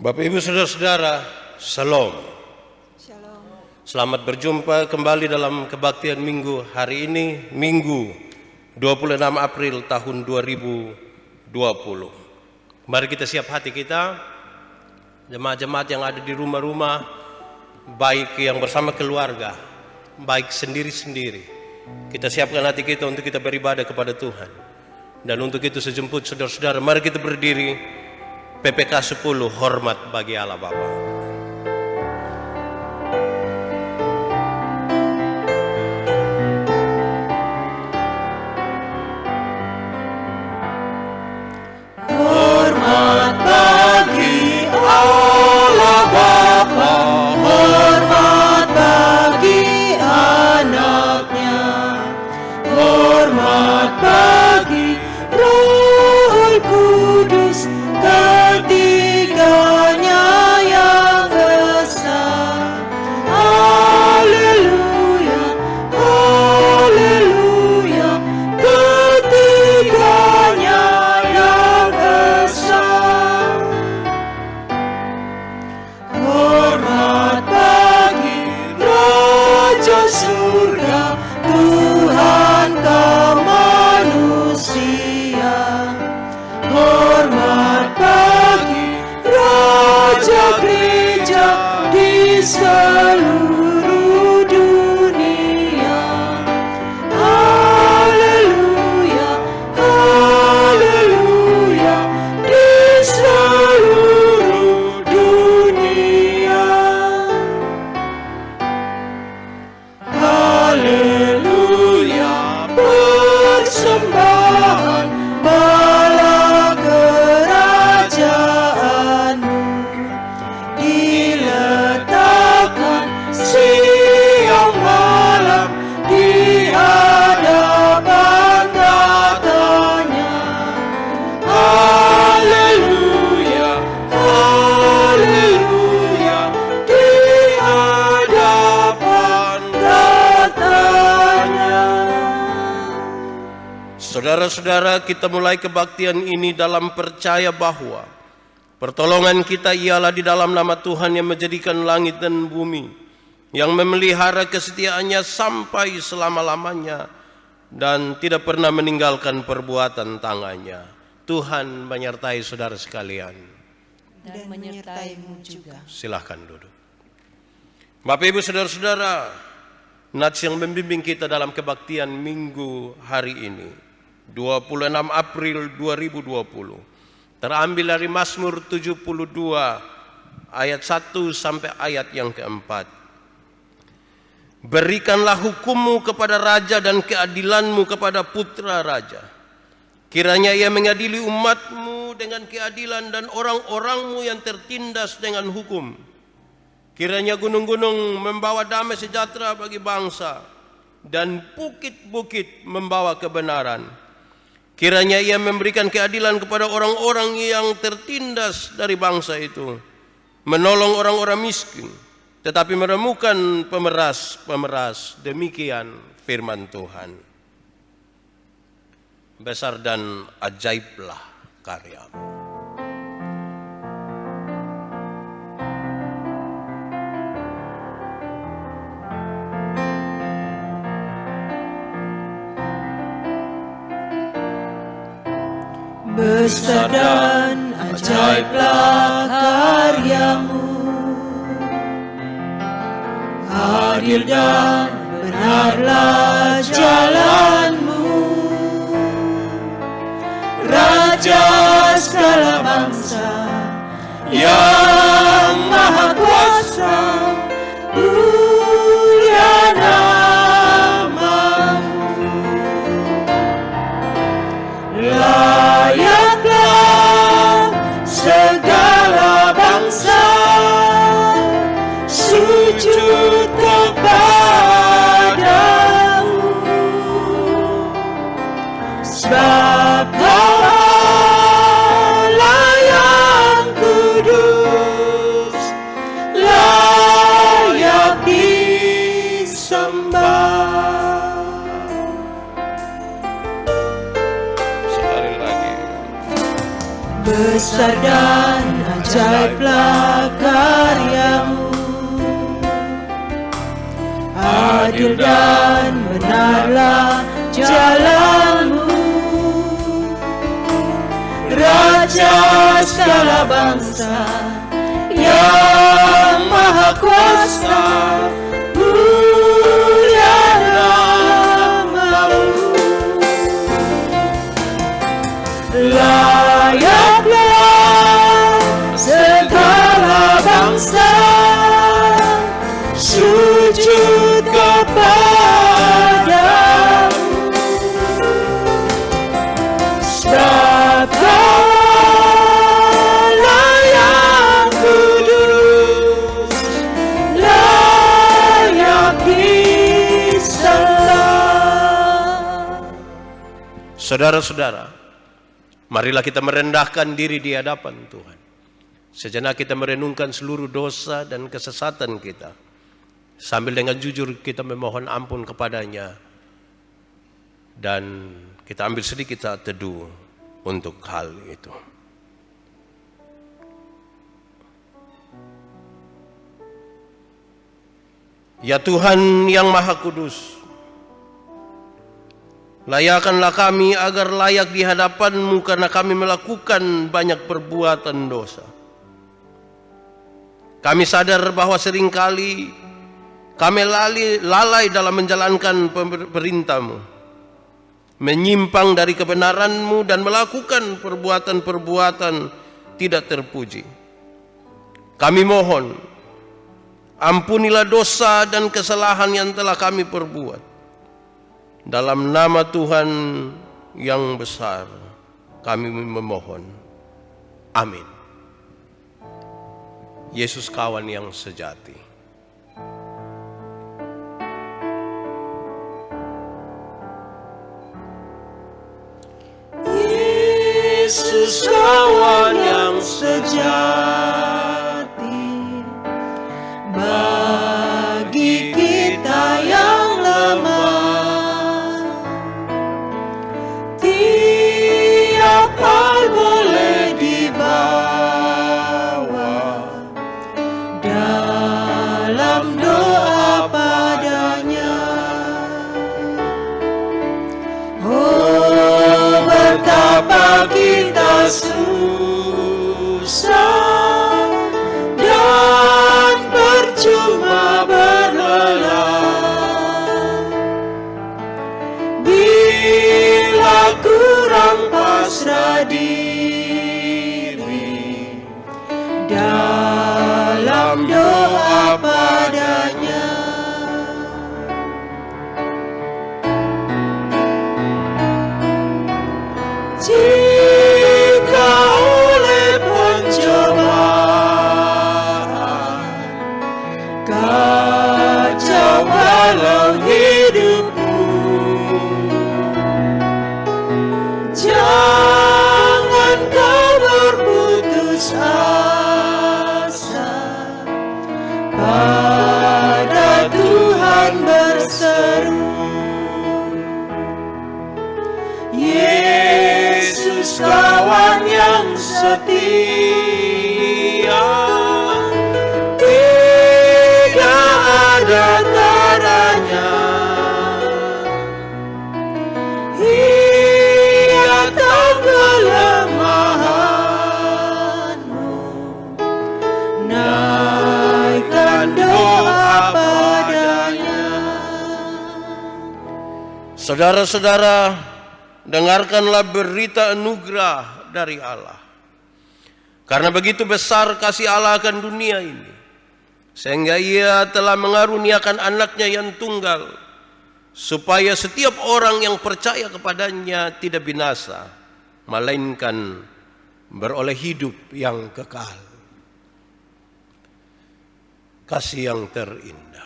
Bapak Ibu Saudara-saudara, Shalom. Shalom. Selamat berjumpa kembali dalam kebaktian minggu hari ini, Minggu 26 April tahun 2020. Mari kita siap hati kita, jemaat-jemaat yang ada di rumah-rumah, baik yang bersama keluarga, baik sendiri-sendiri. Kita siapkan hati kita untuk kita beribadah kepada Tuhan. Dan untuk itu sejemput saudara-saudara, mari kita berdiri. PPK 10, hormat bagi Allah Bapa. Hormat bagi Allah Bapa, hormat bagi anaknya, hormat bagi Roh Kudus, ketiganya yang esa. Haleluya, haleluya, ketiganya yang esa. Hormat bagi Raja Surga, Tuhan kaum manusia. Hormat bagi Raja Gereja di seluruh dunia. Haleluya, haleluya, di seluruh dunia. Haleluya, persembahan bala kerajaanmu diletakkan siang malam di hadapan tatanya. Haleluya, haleluya, di hadapan tatanya. Saudara-saudara, kita mulai kebaktian ini dalam percaya bahwa pertolongan kita ialah di dalam nama Tuhan yang menjadikan langit dan bumi, yang memelihara kesetiaannya sampai selama-lamanya dan tidak pernah meninggalkan perbuatan tangannya. Tuhan menyertai saudara sekalian. Dan menyertaimu juga. Silahkan duduk. Bapak Ibu Saudara-saudara, nats yang membimbing kita dalam kebaktian minggu hari ini 26 April 2020 terambil dari Mazmur 72 ayat 1 sampai ayat yang keempat. Berikanlah hukum-Mu kepada raja dan keadilan-Mu kepada putra raja. Kiranya ia mengadili umat-Mu dengan keadilan dan orang-orang-Mu yang tertindas dengan hukum. Kiranya gunung-gunung membawa damai sejahtera bagi bangsa dan bukit-bukit membawa kebenaran. Kiranya ia memberikan keadilan kepada orang-orang yang tertindas dari bangsa itu, menolong orang-orang miskin, tetapi menemukan pemeras-pemeras. Demikian firman Tuhan. Besar dan ajaiblah karya-Mu. Besar dan ajaiblah karya-Mu, adil dan benarlah jalan-Mu. Raja segala bangsa yang maha kuasa, mulia nama-Mu. Layaklah segala bangsa sujud kepadamu, sebab Kau Allah yang kudus, layak disembah. Sekali lagi. Besar dan ajaiblah karyamu, adil dan benarlah jalanmu. Raja segala bangsa yang maha kuasa, mulia namamu. Layaklah segala bangsa sujud kepadamu, sebab Kaulah yang kudus, layak disembah. Saudara-saudara, marilah kita merendahkan diri di hadapan Tuhan. Sejenak kita merenungkan seluruh dosa dan kesesatan kita, sambil dengan jujur kita memohon ampun kepadanya, dan kita ambil sedikit saat teduh untuk hal itu. Ya Tuhan yang Maha Kudus, layakkanlah kami agar layak di hadapan-Mu karena kami melakukan banyak perbuatan dosa. Kami sadar bahwa seringkali kami lalai dalam menjalankan perintah-Mu, menyimpang dari kebenaran-Mu dan melakukan perbuatan-perbuatan tidak terpuji. Kami mohon, ampunilah dosa dan kesalahan yang telah kami perbuat. Dalam nama Tuhan yang besar kami memohon. Amin. Yesus kawan yang sejati. Yesus kawan yang sejati, bagi kita yang lemah, tiap hal boleh dibawa dalam doa padanya. Oh, betapa kita susah dan percuma berlelah bila kurang pasrah diri dalam doa padanya. Jika oleh pencobaan kacau balau hidupmu, jangan kau berputus asa, pada Tuhan berseru. Yesus kawan yang setia, tidak ada taranya. Ia tahu kelemahanmu, naikkan doa padanya. Saudara-saudara, dengarkanlah berita anugerah dari Allah. Karena begitu besar kasih Allah akan dunia ini, sehingga Ia telah mengaruniakan anaknya yang tunggal, supaya setiap orang yang percaya kepadanya tidak binasa, melainkan beroleh hidup yang kekal. Kasih yang terindah.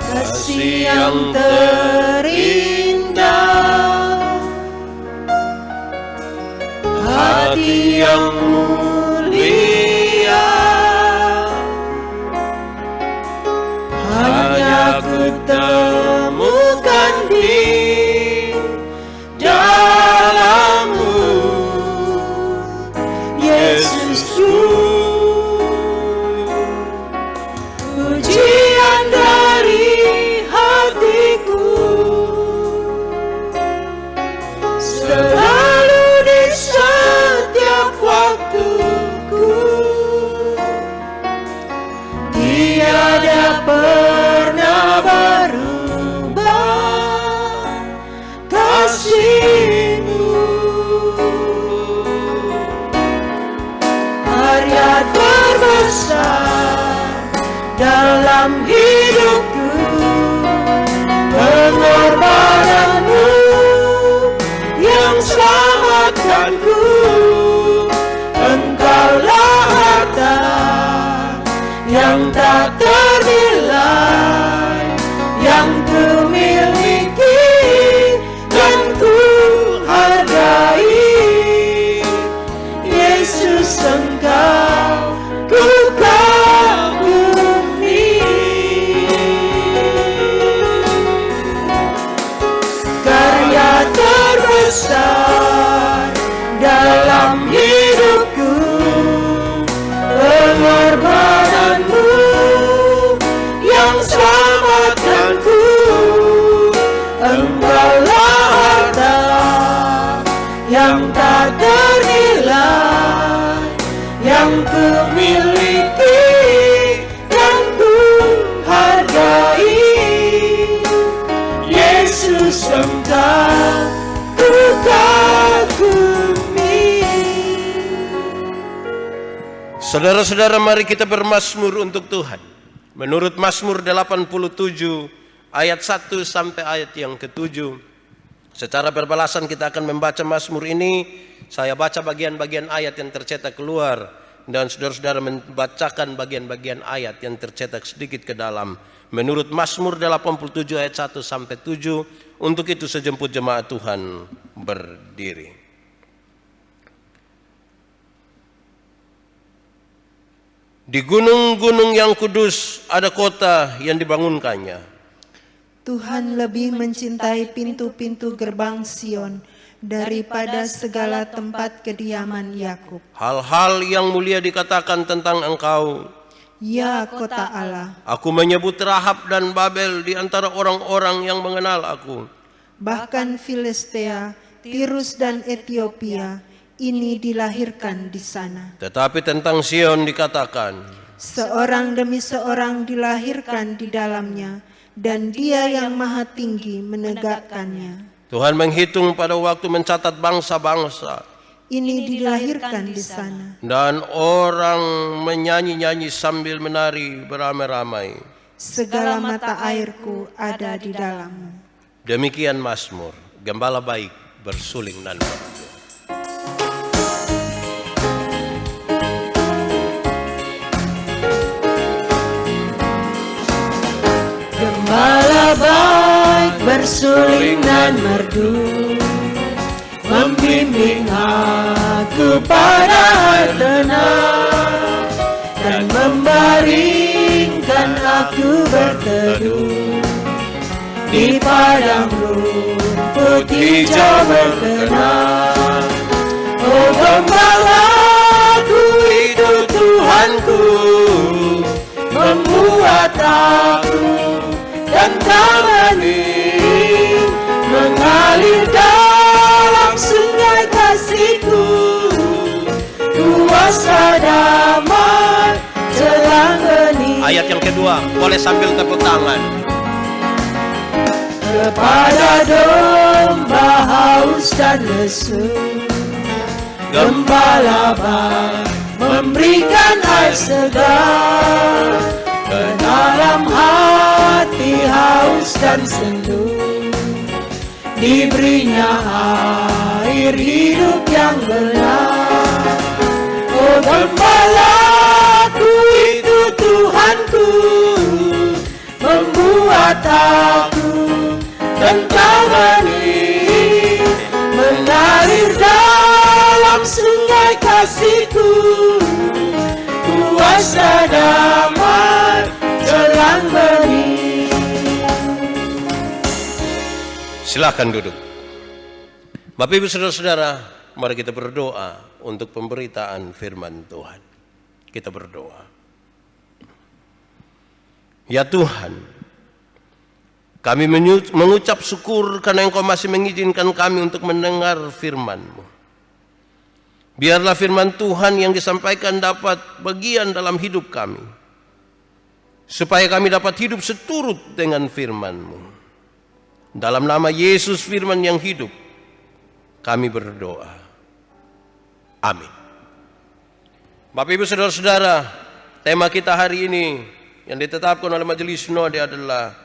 Kasih yang terindah, hati yang mulia, temukan di dalam-Mu, Yesusku. Pujian dari hatiku selalu di setiap waktuku, tiada pernah berubah kasih-Mu. Karya terbesar dalam hidupku, pengorbanan-Mu yang selamatkanku. Engkaulah harta yang tak ternilai, yang ku miliki dan ku hargai. Yesus, Engkau ku kagumi. Karya terbesar dalam hidupku, pengorbanan-Mu yang selamatkanku. Engkaulah harta yang tak ternilai, yang ku miliki dan ku hargai. Yesus, Engkau ku kagumi. Saudara-saudara, mari kita bermazmur untuk Tuhan. Menurut Mazmur 87 ayat 1 sampai ayat yang ke-7. Secara berbalasan kita akan membaca Mazmur ini. Saya baca bagian-bagian ayat yang tercetak keluar, dan saudara-saudara membacakan bagian-bagian ayat yang tercetak sedikit ke dalam. Menurut Mazmur 87 ayat 1 sampai 7. Untuk itu sejemput jemaat Tuhan berdiri. Di gunung-gunung yang kudus ada kota yang dibangunkannya. Tuhan lebih mencintai pintu-pintu gerbang Sion daripada segala tempat kediaman Yakub. Hal-hal yang mulia dikatakan tentang Engkau. Ya kota Allah, Aku menyebut Rahab dan Babel di antara orang-orang yang mengenal aku. bahkan Filistea, Tirus dan Ethiopia ini dilahirkan di sana. Tetapi tentang Sion dikatakan, Seorang demi seorang dilahirkan di dalamnya, dan Dia yang Maha Tinggi menegakkannya. Tuhan menghitung pada waktu mencatat bangsa-bangsa, Ini dilahirkan di sana. dan orang menyanyi-nyanyi sambil menari beramai-ramai. Segala mata airku ada di dalammu. Demikian Mazmur, gembala baik bersuling dan merdu. Gembala baik bersuling dan merdu, membimbing aku pada air tenang, dan membaringkan aku berteduh di padang rumput hijau berkenan. Oh gembalaku itu Tuhanku, membuat aku dan tangannya mengalir dalam sungai kasih-Ku. Kuasa damai jelang benih. Ayat yang kedua, boleh sambil tepuk tangan. Kepada domba haus dan lesu, gembala baik memberikan air segar. Ke dalam hati haus dan sendu, diberinya air hidup yang benar. Oh gembalaku itu Tuhanku, membuat aku dan tangannya mengalir dalam sungai kasih-Ku. Kuasa damai jelang benih. Silakan duduk. Bapak Ibu Saudara-saudara, mari kita berdoa untuk pemberitaan firman Tuhan. Kita berdoa. Ya Tuhan, kami mengucap syukur karena Engkau masih mengizinkan kami untuk mendengar firman-Mu. Biarlah firman Tuhan yang disampaikan dapat bagian dalam hidup kami, supaya kami dapat hidup seturut dengan firman-Mu. Dalam nama Yesus firman yang hidup, kami berdoa. Amin. Bapak Ibu Saudara-saudara, tema kita hari ini yang ditetapkan oleh Majelis Sinode adalah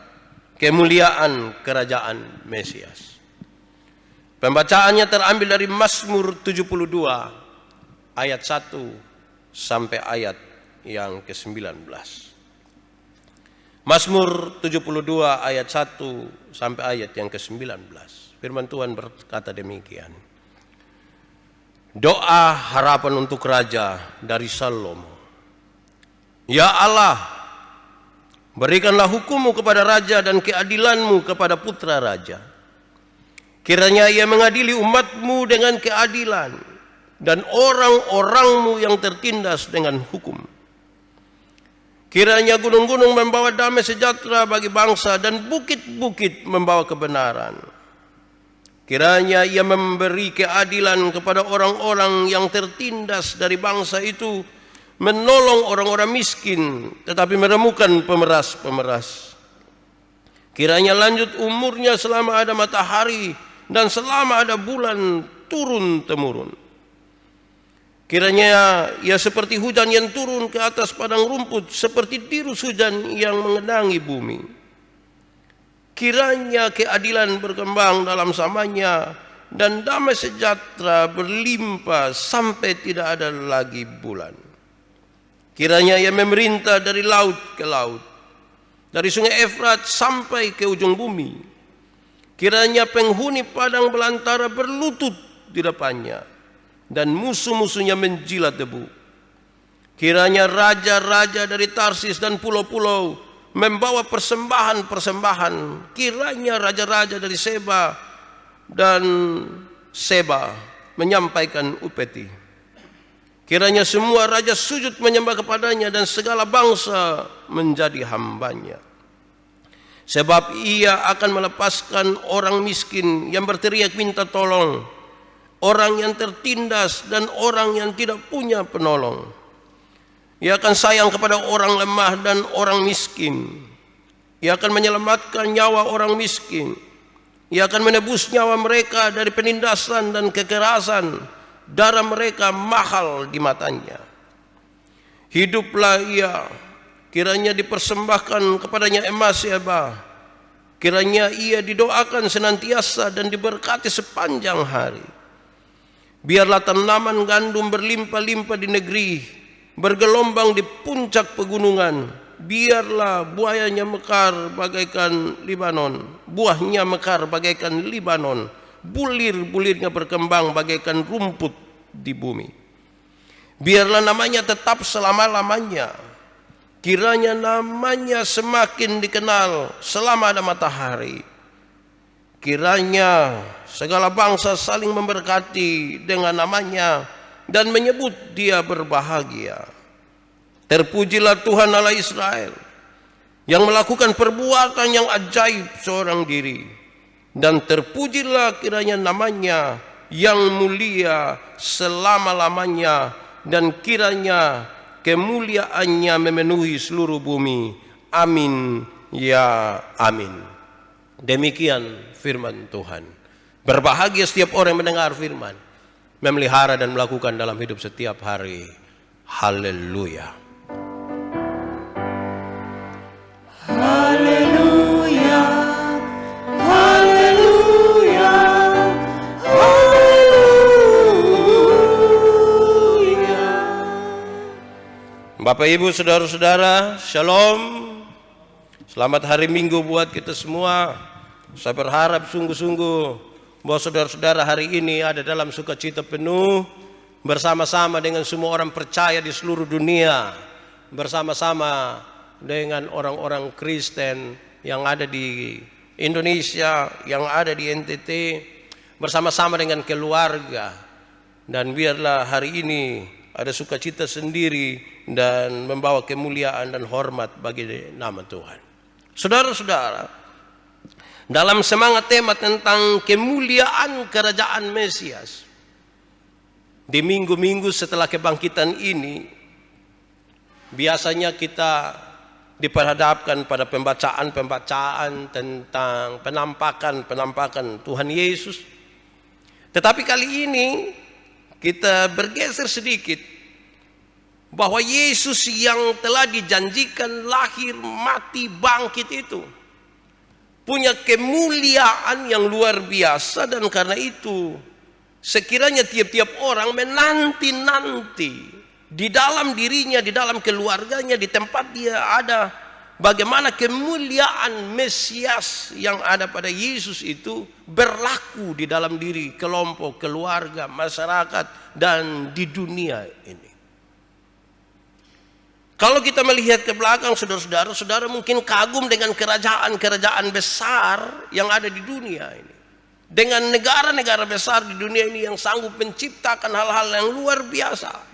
kemuliaan kerajaan Mesias. Pembacaannya terambil dari Mazmur 72 ayat 1 sampai ayat yang ke-19. Mazmur 72 ayat 1 sampai ayat yang ke-19. Firman Tuhan berkata demikian. Doa harapan untuk raja dari Salomo. Ya Allah, berikanlah hukum-Mu kepada raja dan keadilan-Mu kepada putra raja. Kiranya ia mengadili umat-Mu dengan keadilan dan orang-orang-Mu yang tertindas dengan hukum. Kiranya gunung-gunung membawa damai sejahtera bagi bangsa dan bukit-bukit membawa kebenaran. Kiranya ia memberi keadilan kepada orang-orang yang tertindas dari bangsa itu, menolong orang-orang miskin, tetapi menemukan pemeras-pemeras. Kiranya lanjut umurnya selama ada matahari dan selama ada bulan turun-temurun. Kiranya ia seperti hujan yang turun ke atas padang rumput, seperti dirus hujan yang mengenangi bumi. Kiranya keadilan berkembang dalam samanya dan damai sejahtera berlimpah sampai tidak ada lagi bulan. Kiranya ia memerintah dari laut ke laut, dari sungai Efrat sampai ke ujung bumi. Kiranya penghuni padang belantara berlutut di depannya, dan musuh-musuhnya menjilat debu. Kiranya raja-raja dari Tarsis dan pulau-pulau membawa persembahan-persembahan. Kiranya raja-raja dari Seba dan Seba menyampaikan upeti. Kiranya semua raja sujud menyembah kepadanya dan segala bangsa menjadi hambanya. Sebab ia akan melepaskan orang miskin yang berteriak minta tolong, orang yang tertindas dan orang yang tidak punya penolong. Ia akan sayang kepada orang lemah dan orang miskin. Ia akan menyelamatkan nyawa orang miskin. Ia akan menebus nyawa mereka dari penindasan dan kekerasan. Darah mereka mahal di matanya. Hiduplah ia, kiranya dipersembahkan kepadanya emas Seba. Kiranya ia didoakan senantiasa dan diberkati sepanjang hari. Biarlah tanaman gandum berlimpah-limpah di negeri, bergelombang di puncak pegunungan. Biarlah buahnya mekar bagaikan Libanon, buahnya mekar bagaikan Libanon, bulir-bulirnya berkembang bagaikan rumput di bumi. Biarlah namanya tetap selama-lamanya. Kiranya namanya semakin dikenal selama ada matahari. Kiranya segala bangsa saling memberkati dengan namanya dan menyebut dia berbahagia. Terpujilah Tuhan Allah Israel yang melakukan perbuatan yang ajaib seorang diri. Dan terpujilah kiranya namanya yang mulia selama-lamanya, dan kiranya kemuliaannya memenuhi seluruh bumi. Amin ya amin. Demikian firman Tuhan. Berbahagia setiap orang yang mendengar firman, memelihara dan melakukan dalam hidup setiap hari. Haleluya. Haleluya, haleluya, haleluya. Bapak Ibu saudara-saudara, shalom. Selamat hari Minggu buat kita semua. Saya berharap sungguh-sungguh bahwa saudara-saudara hari ini ada dalam sukacita penuh, bersama-sama dengan semua orang percaya di seluruh dunia, bersama-sama dengan orang-orang Kristen yang ada di Indonesia yang ada di NTT bersama-sama dengan keluarga, dan biarlah hari ini ada sukacita sendiri dan membawa kemuliaan dan hormat bagi nama Tuhan. Saudara-saudara, dalam semangat tema tentang kemuliaan kerajaan Mesias, di minggu-minggu setelah kebangkitan ini, biasanya kita diperhadapkan pada pembacaan tentang penampakan Tuhan Yesus. Tetapi kali ini kita bergeser sedikit, bahwa Yesus yang telah dijanjikan lahir, mati, bangkit itu punya kemuliaan yang luar biasa. Dan karena itu sekiranya tiap-tiap orang menanti-nanti di dalam dirinya, di dalam keluarganya, di tempat dia ada, bagaimana kemuliaan Mesias yang ada pada Yesus itu berlaku di dalam diri kelompok, keluarga, masyarakat, dan di dunia ini. Kalau kita melihat ke belakang, saudara-saudara, saudara mungkin kagum dengan kerajaan-kerajaan besar yang ada di dunia ini, dengan negara-negara besar di dunia ini yang sanggup menciptakan hal-hal yang luar biasa.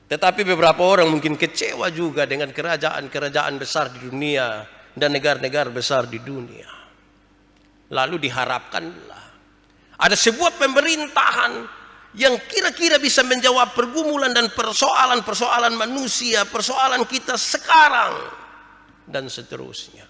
Tetapi beberapa orang mungkin kecewa juga dengan kerajaan-kerajaan besar di dunia dan negara-negara besar di dunia. Lalu diharapkanlah ada sebuah pemerintahan yang kira-kira bisa menjawab pergumulan dan persoalan-persoalan manusia, persoalan kita sekarang, dan seterusnya.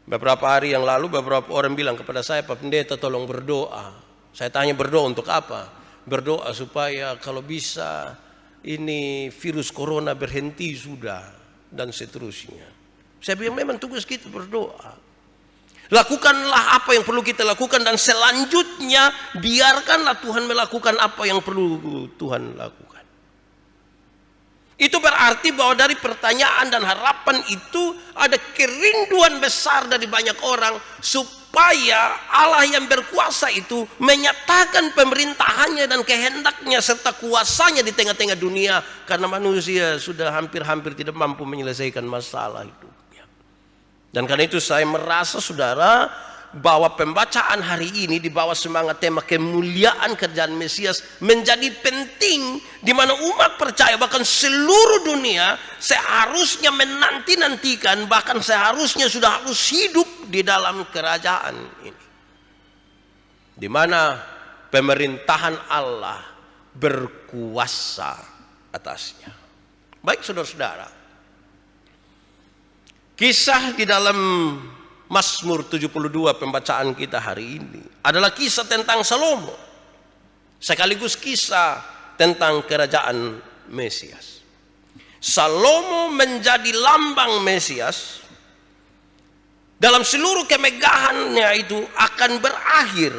Beberapa hari yang lalu beberapa orang bilang kepada saya, "Pak Pendeta, tolong berdoa." Saya tanya, berdoa untuk apa? Berdoa supaya kalau bisa ini virus corona berhenti sudah, dan seterusnya. Saya bilang memang tugas kita berdoa. Lakukanlah apa yang perlu kita lakukan, dan selanjutnya biarkanlah Tuhan melakukan apa yang perlu Tuhan lakukan. Itu berarti bahwa dari pertanyaan dan harapan itu ada kerinduan besar dari banyak orang supaya Allah yang berkuasa itu menyatakan pemerintahannya dan kehendaknya serta kuasanya di tengah-tengah dunia, karena manusia sudah hampir-hampir tidak mampu menyelesaikan masalah hidupnya. Dan karena itu saya merasa, saudara, bahwa pembacaan hari ini di bawah semangat tema kemuliaan kerajaan Mesias menjadi penting, di mana umat percaya bahkan seluruh dunia seharusnya menanti-nantikan, bahkan seharusnya sudah harus hidup di dalam kerajaan ini, di mana pemerintahan Allah berkuasa atasnya. Baik saudara-saudara, kisah di dalam Mazmur 72 pembacaan kita hari ini adalah kisah tentang Salomo, sekaligus kisah tentang kerajaan Mesias. Salomo menjadi lambang Mesias. Dalam seluruh kemegahannya itu akan berakhir,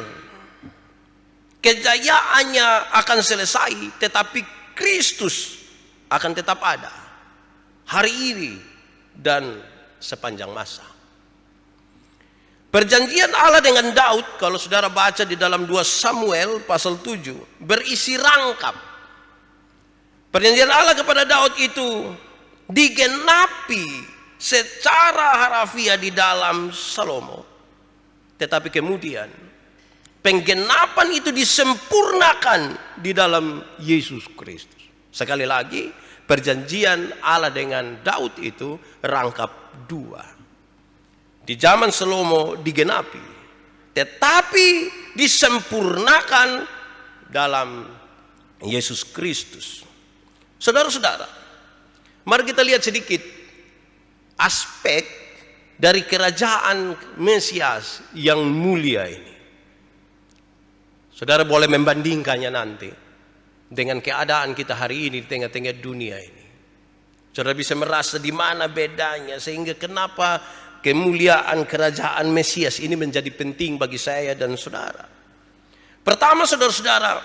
kejayaannya akan selesai, tetapi Kristus akan tetap ada hari ini dan sepanjang masa. Perjanjian Allah dengan Daud, kalau saudara baca di dalam 2 Samuel pasal 7, berisi rangkap. Perjanjian Allah kepada Daud itu digenapi secara harafiah di dalam Salomo. Tetapi kemudian penggenapan itu disempurnakan di dalam Yesus Kristus. Sekali lagi, perjanjian Allah dengan Daud itu rangkap 2. Di zaman Salomo digenapi, tetapi disempurnakan dalam Yesus Kristus. Saudara-saudara, mari kita lihat sedikit aspek dari kerajaan Mesias yang mulia ini. Saudara boleh membandingkannya nanti dengan keadaan kita hari ini di tengah-tengah dunia ini. Saudara bisa merasa di mana bedanya, sehingga kenapa kemuliaan kerajaan Mesias ini menjadi penting bagi saya dan saudara. Pertama, saudara-saudara,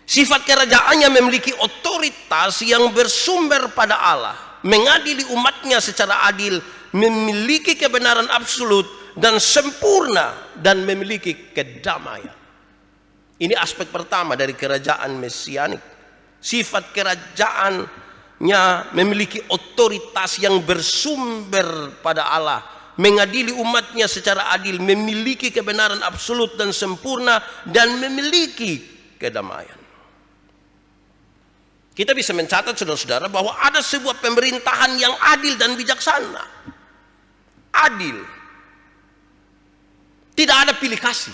sifat kerajaannya memiliki otoritas yang bersumber pada Allah, mengadili umatnya secara adil, memiliki kebenaran absolut dan sempurna, dan memiliki kedamaian. Ini aspek pertama dari kerajaan mesianik. Sifat kerajaan memiliki otoritas yang bersumber pada Allah, mengadili umatnya secara adil, memiliki kebenaran absolut dan sempurna, dan memiliki kedamaian. Kita bisa mencatat, saudara-saudara, bahwa ada sebuah pemerintahan yang adil dan bijaksana. Adil. Tidak ada pilih kasih.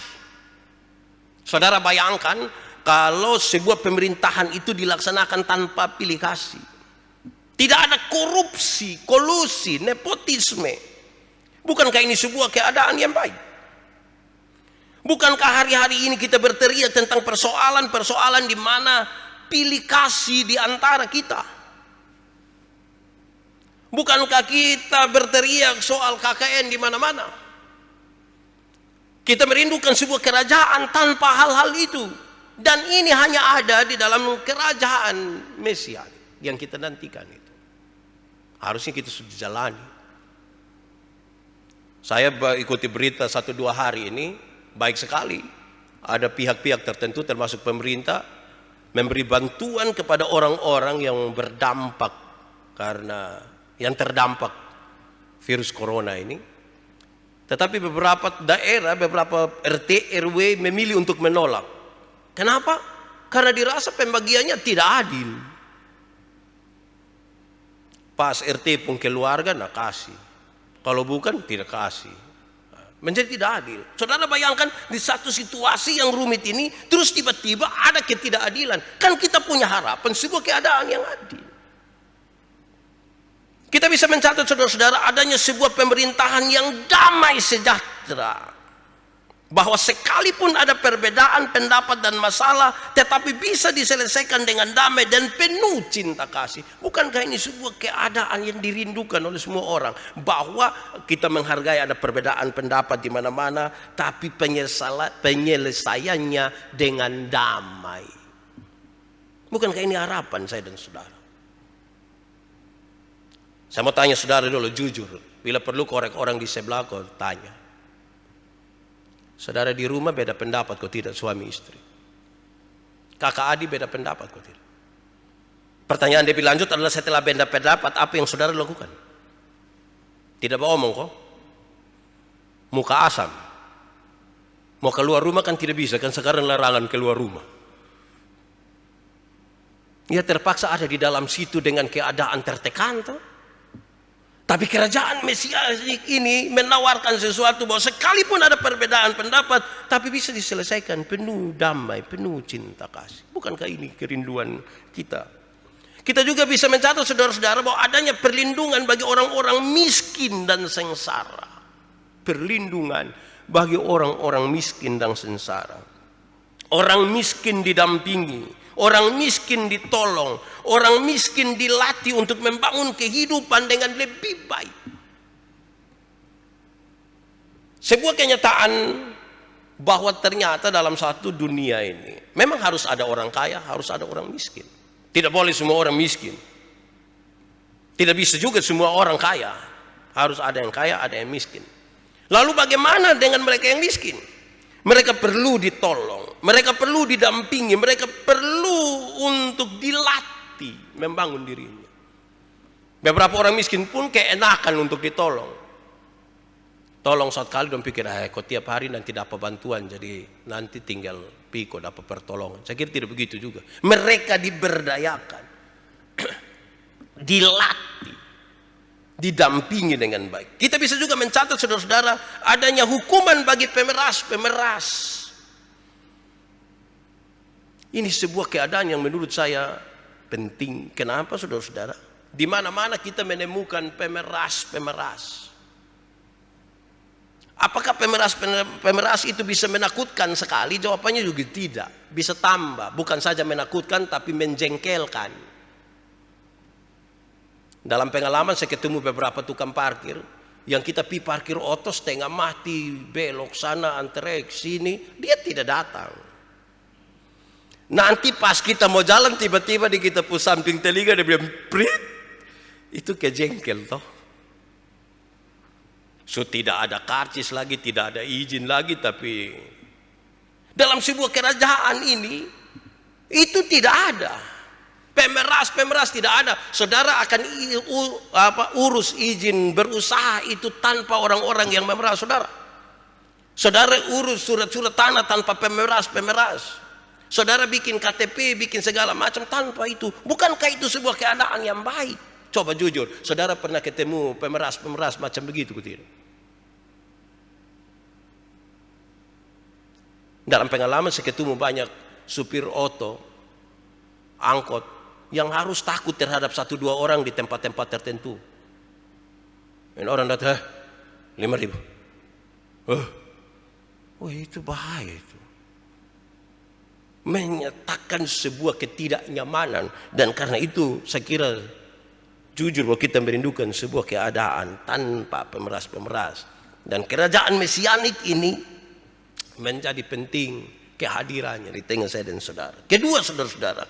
Saudara bayangkan kalau sebuah pemerintahan itu dilaksanakan tanpa pilih kasih. Tidak ada korupsi, kolusi, nepotisme. Bukankah ini sebuah keadaan yang baik? Bukankah hari-hari ini kita berteriak tentang persoalan-persoalan di mana pilih kasih di antara kita? Bukankah kita berteriak soal KKN di mana-mana? Kita merindukan sebuah kerajaan tanpa hal-hal itu. Dan ini hanya ada di dalam kerajaan Mesias yang kita nantikan itu. Harusnya kita sudah jalani. Saya ikuti berita 1-2 hari ini, baik sekali. Ada pihak-pihak tertentu termasuk pemerintah memberi bantuan kepada orang-orang yang berdampak karena yang terdampak virus corona ini. Tetapi beberapa daerah, beberapa RT, RW memilih untuk menolak. Kenapa? Karena dirasa pembagiannya tidak adil. Pas RT pun keluarga, nak kasih. Kalau bukan, tidak kasih. Menjadi tidak adil. Saudara bayangkan di satu situasi yang rumit ini, terus tiba-tiba ada ketidakadilan. Kan kita punya harapan sebuah keadaan yang adil. Kita bisa mencatat, saudara-saudara, adanya sebuah pemerintahan yang damai sejahtera. Bahwa sekalipun ada perbedaan pendapat dan masalah, tetapi bisa diselesaikan dengan damai dan penuh cinta kasih. Bukankah ini sebuah keadaan yang dirindukan oleh semua orang? Bahwa kita menghargai ada perbedaan pendapat di mana-mana, tapi penyelesaiannya dengan damai. Bukankah ini harapan saya dan saudara? Saya mau tanya saudara dulu, jujur. Bila perlu korek orang di sebelah kau tanya. Saudara di rumah beda pendapat kau tidak, suami istri. Kakak adik beda pendapat kau tidak. Pertanyaan lebih lanjut adalah setelah beda pendapat, apa yang saudara lakukan? Tidak omong kok. Muka asam. Mau keluar rumah kan tidak bisa, kan sekarang larangan keluar rumah. Ia terpaksa ada di dalam situ dengan keadaan tertekan tuh. Tapi kerajaan Mesias ini menawarkan sesuatu bahwa sekalipun ada perbedaan pendapat, tapi bisa diselesaikan penuh damai, penuh cinta kasih. Bukankah ini kerinduan kita? Kita juga bisa mencatat, saudara-saudara, bahwa adanya perlindungan bagi orang-orang miskin dan sengsara. Perlindungan bagi orang-orang miskin dan sengsara. Orang miskin didampingi. Orang miskin ditolong, orang miskin dilatih untuk membangun kehidupan dengan lebih baik. Sebuah kenyataan bahwa ternyata dalam satu dunia ini memang harus ada orang kaya, harus ada orang miskin. Tidak boleh semua orang miskin. Tidak bisa juga semua orang kaya. Harus ada yang kaya, ada yang miskin. Lalu bagaimana dengan mereka yang miskin? Mereka perlu ditolong, mereka perlu didampingi, mereka perlu untuk dilatih membangun dirinya. Beberapa orang miskin pun keenakan untuk ditolong. Tolong saat kali dong pikir, kok tiap hari nanti dapat bantuan, jadi nanti tinggal piko dapat pertolongan. Saya kira tidak begitu juga. Mereka diberdayakan, dilatih, didampingi dengan baik. Kita bisa juga mencatat, saudara-saudara, adanya hukuman bagi pemeras-pemeras. Ini sebuah keadaan yang menurut saya penting. Kenapa, saudara-saudara? Di mana-mana kita menemukan pemeras-pemeras. Apakah pemeras itu bisa menakutkan sekali? Jawabannya juga tidak. Bisa tambah, bukan saja menakutkan tapi menjengkelkan. Dalam pengalaman saya ketemu beberapa tukang parkir yang kita pi parkir oto setengah mati, belok sana, antrek sini, dia tidak datang. Nanti pas kita mau jalan tiba-tiba di kita pus samping telinga dia bilang prit, itu kejengkel toh. So tidak ada karcis lagi, tidak ada izin lagi, tapi dalam sebuah kerajaan ini itu tidak ada. Pemeras tidak ada. Saudara akan urus izin berusaha itu tanpa orang-orang yang memeras saudara. Saudara urus surat-surat tanah tanpa pemeras. Saudara bikin KTP, bikin segala macam tanpa itu. Bukankah itu sebuah keadaan yang baik? Coba jujur, saudara pernah ketemu pemeras macam begitu tidak? Dalam pengalaman saya ketemu banyak supir oto, angkot yang harus takut terhadap 1-2 orang di tempat-tempat tertentu. Dan orang datang, 5.000. Oh itu bahaya itu. Menyatakan sebuah ketidaknyamanan. Dan karena itu saya kira jujur bahwa kita merindukan sebuah keadaan tanpa pemeras. Dan kerajaan mesianik ini menjadi penting kehadirannya di tengah saya dan saudara. Kedua, saudara-saudara,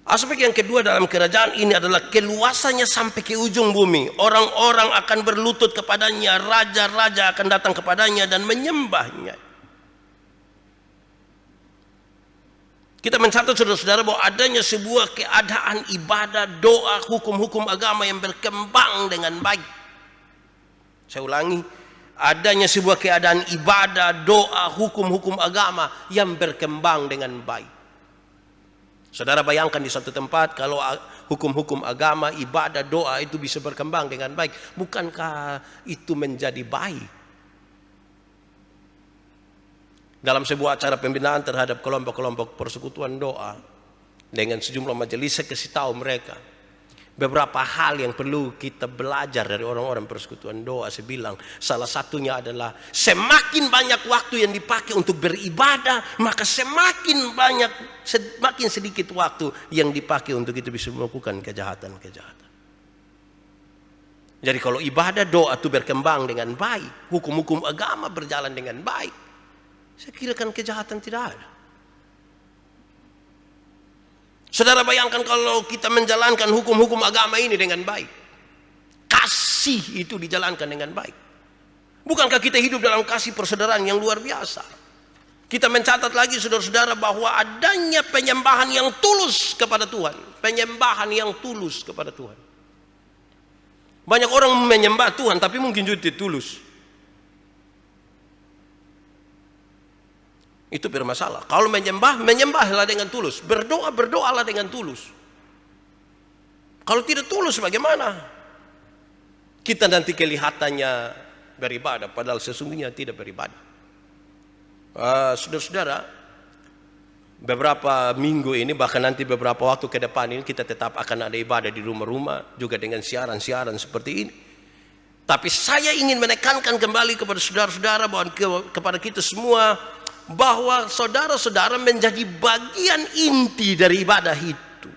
aspek yang kedua dalam kerajaan ini adalah keluasannya sampai ke ujung bumi. Orang-orang akan berlutut kepadanya, raja-raja akan datang kepadanya dan menyembahnya. Kita mencatat saudara-saudara bahwa adanya sebuah keadaan ibadah, doa, hukum-hukum agama yang berkembang dengan baik. Saya ulangi, adanya sebuah keadaan ibadah, doa, hukum-hukum agama yang berkembang dengan baik. Saudara bayangkan di satu tempat kalau hukum-hukum agama, ibadah, doa itu bisa berkembang dengan baik. Bukankah itu menjadi baik? Dalam sebuah acara pembinaan terhadap kelompok-kelompok persekutuan doa dengan sejumlah majelis, saya kasih tahu mereka beberapa hal yang perlu kita belajar dari orang-orang persekutuan doa. Saya bilang salah satunya adalah semakin banyak waktu yang dipakai untuk beribadah, maka semakin sedikit waktu yang dipakai untuk itu bisa melakukan kejahatan-kejahatan. Jadi kalau ibadah doa itu berkembang dengan baik, hukum-hukum agama berjalan dengan baik, saya kira kan kejahatan tidak ada. Saudara bayangkan kalau kita menjalankan hukum-hukum agama ini dengan baik. Kasih itu dijalankan dengan baik. Bukankah kita hidup dalam kasih persaudaraan yang luar biasa? Kita mencatat lagi saudara-saudara bahwa adanya penyembahan yang tulus kepada Tuhan. Penyembahan yang tulus kepada Tuhan. Banyak orang menyembah Tuhan tapi mungkin juga tidak tulus. Itu bermasalah. Kalau menyembahlah dengan tulus. Berdoalah dengan tulus. Kalau tidak tulus bagaimana? Kita nanti kelihatannya beribadah, padahal sesungguhnya tidak beribadah. Saudara-saudara, beberapa minggu ini, bahkan nanti beberapa waktu ke depan ini, kita tetap akan ada ibadah di rumah-rumah, juga dengan siaran-siaran seperti ini. Tapi saya ingin menekankan kembali kepada saudara-saudara, kepada kita semua, bahwa saudara-saudara menjadi bagian inti dari ibadah itu.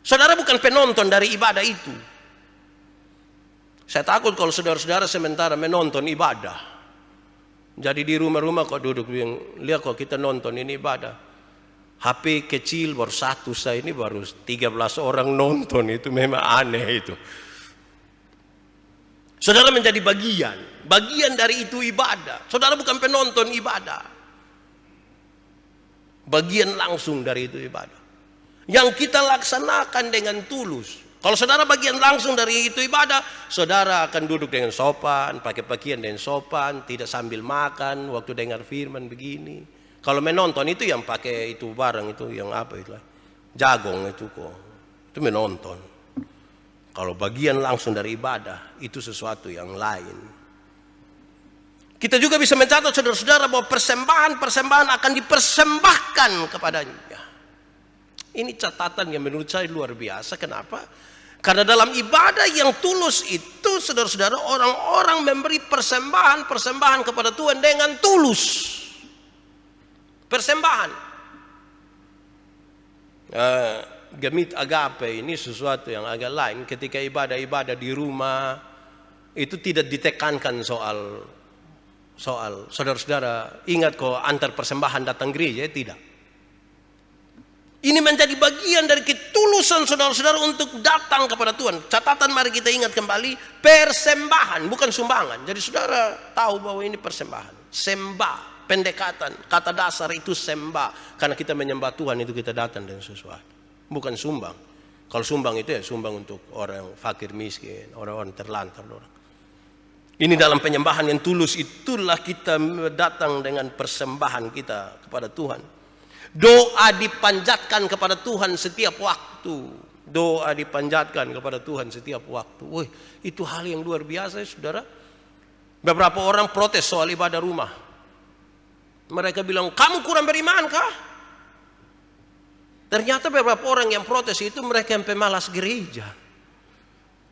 Saudara bukan penonton dari ibadah itu. Saya takut kalau saudara-saudara sementara menonton ibadah. Jadi di rumah-rumah kok duduk, lihat kok kita nonton ini ibadah. HP kecil baru satu, saya ini baru 13 orang nonton, itu memang aneh itu. Saudara menjadi bagian dari itu ibadah. Saudara bukan penonton ibadah. Bagian langsung dari itu ibadah. Yang kita laksanakan dengan tulus. Kalau saudara bagian langsung dari itu ibadah, saudara akan duduk dengan sopan, pakai pakaian dengan sopan, tidak sambil makan waktu dengar firman begini. Kalau menonton itu yang pakai itu barang itu yang apa itu? Jagong itu kok. Itu menonton. Kalau bagian langsung dari ibadah, itu sesuatu yang lain. Kita juga bisa mencatat saudara-saudara bahwa persembahan akan dipersembahkan kepadanya. Ini catatan yang menurut saya luar biasa. Kenapa? Karena dalam ibadah yang tulus itu, saudara-saudara, orang-orang memberi persembahan kepada Tuhan dengan tulus. Persembahan. Gemit agape ini sesuatu yang agak lain. Ketika ibadah-ibadah di rumah itu tidak ditekankan soal saudara-saudara ingat kok antar persembahan datang gereja, tidak. Ini menjadi bagian dari ketulusan saudara-saudara untuk datang kepada Tuhan. Catatan mari kita ingat kembali, persembahan bukan sumbangan. Jadi saudara tahu bahwa ini persembahan, sembah. pendekatan. Kata dasar itu sembah. Karena kita menyembah Tuhan itu kita datang dengan sesuatu. Bukan sumbang. Kalau sumbang itu ya sumbang untuk orang fakir miskin, orang-orang terlantar. Ini dalam penyembahan yang tulus, itulah kita datang dengan persembahan kita kepada Tuhan. Doa dipanjatkan kepada Tuhan setiap waktu. Doa dipanjatkan kepada Tuhan setiap waktu. Wih, itu hal yang luar biasa ya, saudara. Beberapa orang protes soal ibadah rumah. Mereka bilang, kamu kurang beriman kah? Ternyata beberapa orang yang protes itu mereka yang pemalas gereja.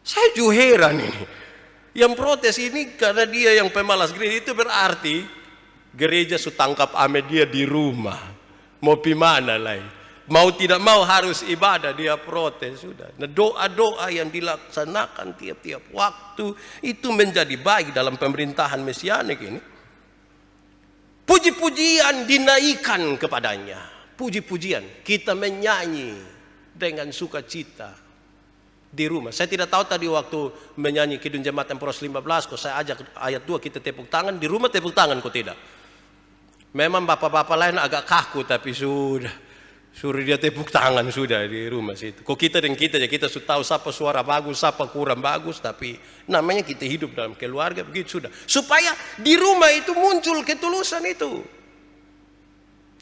Saya juga heran ini. Yang protes ini karena dia yang pemalas gereja, itu berarti gereja sutangkap ame dia di rumah. Mau pimana lagi. Mau tidak mau harus ibadah, dia protes sudah. Nah, doa-doa yang dilaksanakan tiap-tiap waktu itu menjadi baik dalam pemerintahan mesianik ini. Puji-pujian dinaikkan kepadanya. Puji-pujian, kita menyanyi dengan sukacita di rumah. Saya tidak tahu tadi waktu menyanyi Kidung Jemaat Emporos 15, kok saya ajak ayat 2 kita tepuk tangan, di rumah tepuk tangan kok tidak. Memang bapak-bapak lain agak kaku, tapi sudah. Suruh dia tepuk tangan sudah di rumah situ. Kok kita dan kita ya, kita sudah tahu siapa suara bagus, siapa kurang bagus, tapi namanya kita hidup dalam keluarga begitu sudah. Supaya di rumah itu muncul ketulusan itu.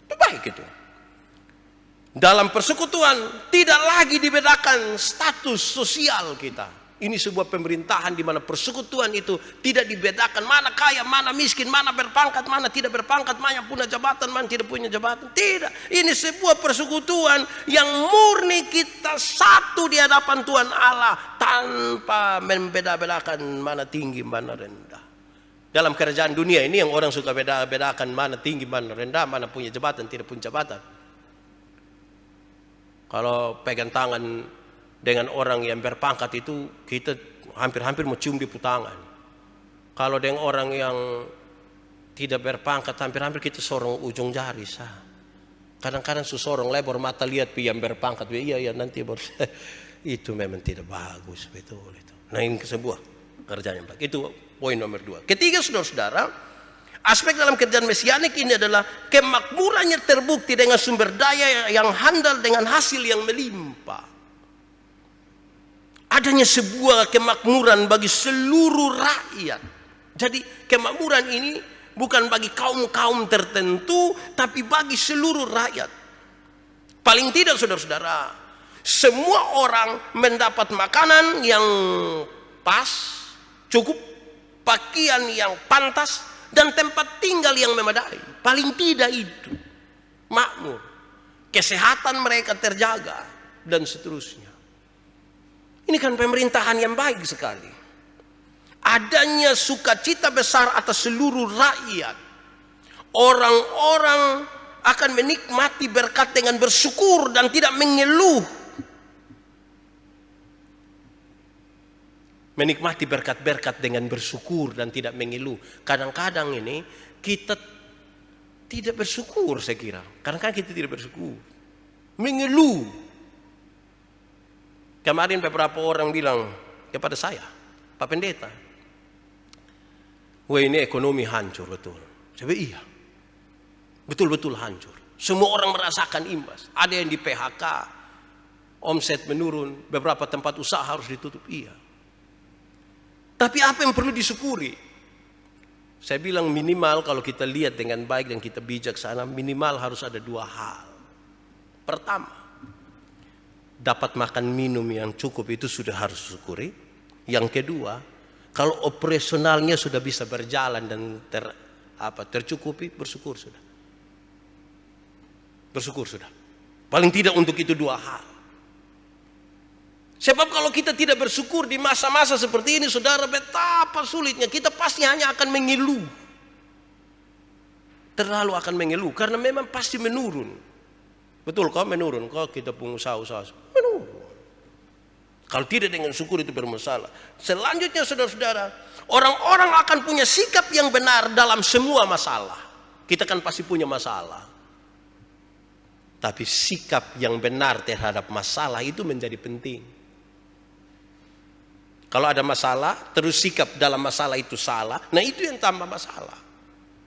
Itu baik itu. Dalam persekutuan tidak lagi dibedakan status sosial kita. Ini sebuah pemerintahan di mana persekutuan itu tidak dibedakan mana kaya, mana miskin, mana berpangkat, mana tidak berpangkat, mana punya jabatan, mana tidak punya jabatan. Tidak. Ini sebuah persekutuan yang murni kita satu di hadapan Tuhan Allah tanpa membeda-bedakan mana tinggi, mana rendah. Dalam kerajaan dunia ini yang orang suka beda-bedakan mana tinggi, mana rendah, mana punya jabatan, tidak punya jabatan. Kalau pegang tangan dengan orang yang berpangkat itu kita hampir-hampir mau cium di tangan. Kalau dengan orang yang tidak berpangkat hampir-hampir kita sorong ujung jari sah. Kadang-kadang sesorong lebar mata lihat yang berpangkat, iya nanti baru itu memang tidak bagus betul itu. Nah ini sebuah kerjaan yang baik. Itu poin nomor 2. Ketiga saudara-saudara, aspek dalam kerjaan mesianik ini adalah kemakmurannya terbukti dengan sumber daya yang handal dengan hasil yang melimpah. Adanya sebuah kemakmuran bagi seluruh rakyat. Jadi kemakmuran ini bukan bagi kaum-kaum tertentu, tapi bagi seluruh rakyat. Paling tidak saudara-saudara, semua orang mendapat makanan yang pas, cukup, pakaian yang pantas, dan tempat tinggal yang memadai. Paling tidak itu makmur. Kesehatan mereka terjaga, dan seterusnya. Ini kan pemerintahan yang baik sekali. Adanya sukacita besar atas seluruh rakyat. Orang-orang akan menikmati berkat dengan bersyukur dan tidak mengeluh. Menikmati berkat-berkat dengan bersyukur dan tidak mengeluh. Kadang-kadang ini kita tidak bersyukur saya kira. Kadang-kadang kita tidak bersyukur. Mengeluh. Kemarin beberapa orang bilang kepada saya, Pak Pendeta, wah ini ekonomi hancur betul. Saya bilang iya, betul-betul hancur. Semua orang merasakan imbas. Ada yang di PHK, omset menurun, beberapa tempat usaha harus ditutup. Iya. Tapi apa yang perlu disyukuri? Saya bilang minimal kalau kita lihat dengan baik dan kita bijaksana, minimal harus ada 2 hal. Pertama, dapat makan minum yang cukup itu sudah harus syukuri. Yang kedua, kalau operasionalnya sudah bisa berjalan dan tercukupi, bersyukur sudah. Bersyukur sudah. Paling tidak untuk itu 2 hal. Sebab kalau kita tidak bersyukur di masa-masa seperti ini, saudara, betapa sulitnya. Kita pasti hanya akan mengeluh. Terlalu akan mengeluh karena memang pasti menurun. Betul, kau menurun, kau kita pengusaha-usaha menurun. Kalau tidak dengan syukur itu bermasalah. Selanjutnya saudara-saudara, orang-orang akan punya sikap yang benar dalam semua masalah. Kita kan pasti punya masalah. Tapi sikap yang benar terhadap masalah itu menjadi penting. Kalau ada masalah, terus sikap dalam masalah itu salah, nah itu yang tambah masalah.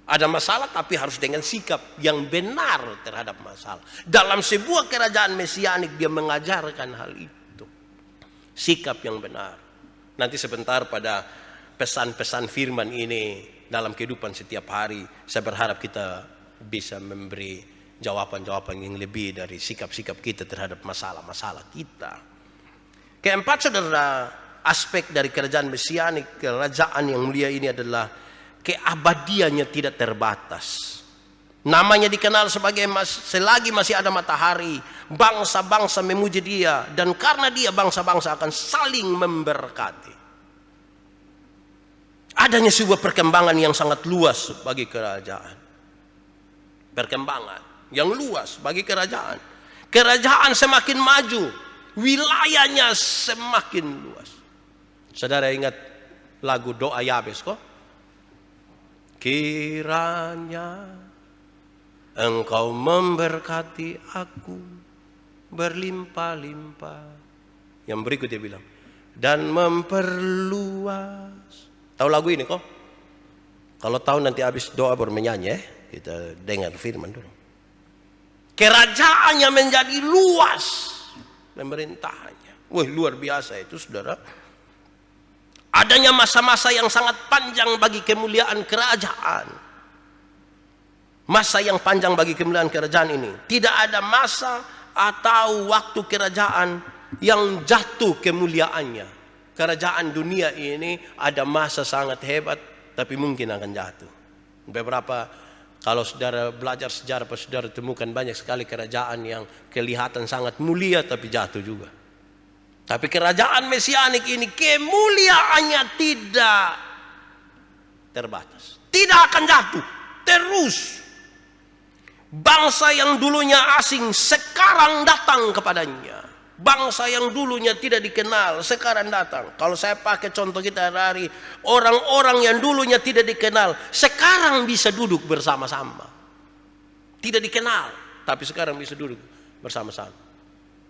Ada masalah tapi harus dengan sikap yang benar terhadap masalah. Dalam sebuah kerajaan mesianik dia mengajarkan hal itu. Sikap yang benar. Nanti sebentar pada pesan-pesan firman ini dalam kehidupan setiap hari, saya berharap kita bisa memberi jawaban-jawaban yang lebih dari sikap-sikap kita terhadap masalah-masalah kita. Keempat, saudara, aspek dari kerajaan mesianik, kerajaan yang mulia ini adalah keabadiannya tidak terbatas. Namanya dikenal sebagai selagi masih ada matahari, bangsa-bangsa memuji dia, dan karena dia bangsa-bangsa akan saling memberkati. Adanya sebuah perkembangan yang sangat luas bagi kerajaan. Perkembangan yang luas bagi kerajaan. Kerajaan semakin maju, wilayahnya semakin luas. Saudara ingat lagu doa Yabes kok? Kiranya Engkau memberkati aku berlimpah-limpah. Yang berikut dia bilang, dan memperluas. Tahu lagu ini kok? Kalau tahu nanti habis doa baru menyanyi ya. Kita dengar firman dulu. Kerajaannya menjadi luas, pemerintahannya. Wah, luar biasa itu, saudara. Adanya masa-masa yang sangat panjang bagi kemuliaan kerajaan. Masa yang panjang bagi kemuliaan kerajaan ini. Tidak ada masa atau waktu kerajaan yang jatuh kemuliaannya. Kerajaan dunia ini ada masa sangat hebat, tapi mungkin akan jatuh. Beberapa, kalau saudara belajar sejarah, saudara temukan banyak sekali kerajaan yang kelihatan sangat mulia, tapi jatuh juga. Tapi kerajaan mesianik ini kemuliaannya tidak terbatas. Tidak akan jatuh, terus. Bangsa yang dulunya asing sekarang datang kepadanya. Bangsa yang dulunya tidak dikenal sekarang datang. Kalau saya pakai contoh kita hari, orang-orang yang dulunya tidak dikenal sekarang bisa duduk bersama-sama. Tidak dikenal, tapi sekarang bisa duduk bersama-sama.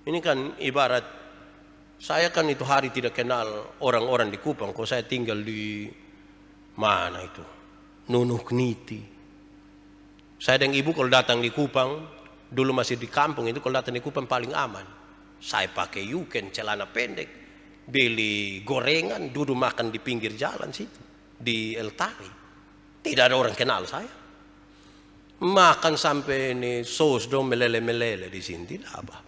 Ini kan ibarat, saya kan itu hari tidak kenal orang-orang di Kupang. Kalau saya tinggal di mana itu, Nunuk Niti. Saya dan ibu kalau datang di Kupang, dulu masih di kampung itu, kalau datang di Kupang paling aman. Saya pakai yuken, celana pendek, beli gorengan, duduk makan di pinggir jalan situ, di El Tari. Tidak ada orang kenal saya. Makan sampai ini sos dong melele-melele di sini, tidak apa.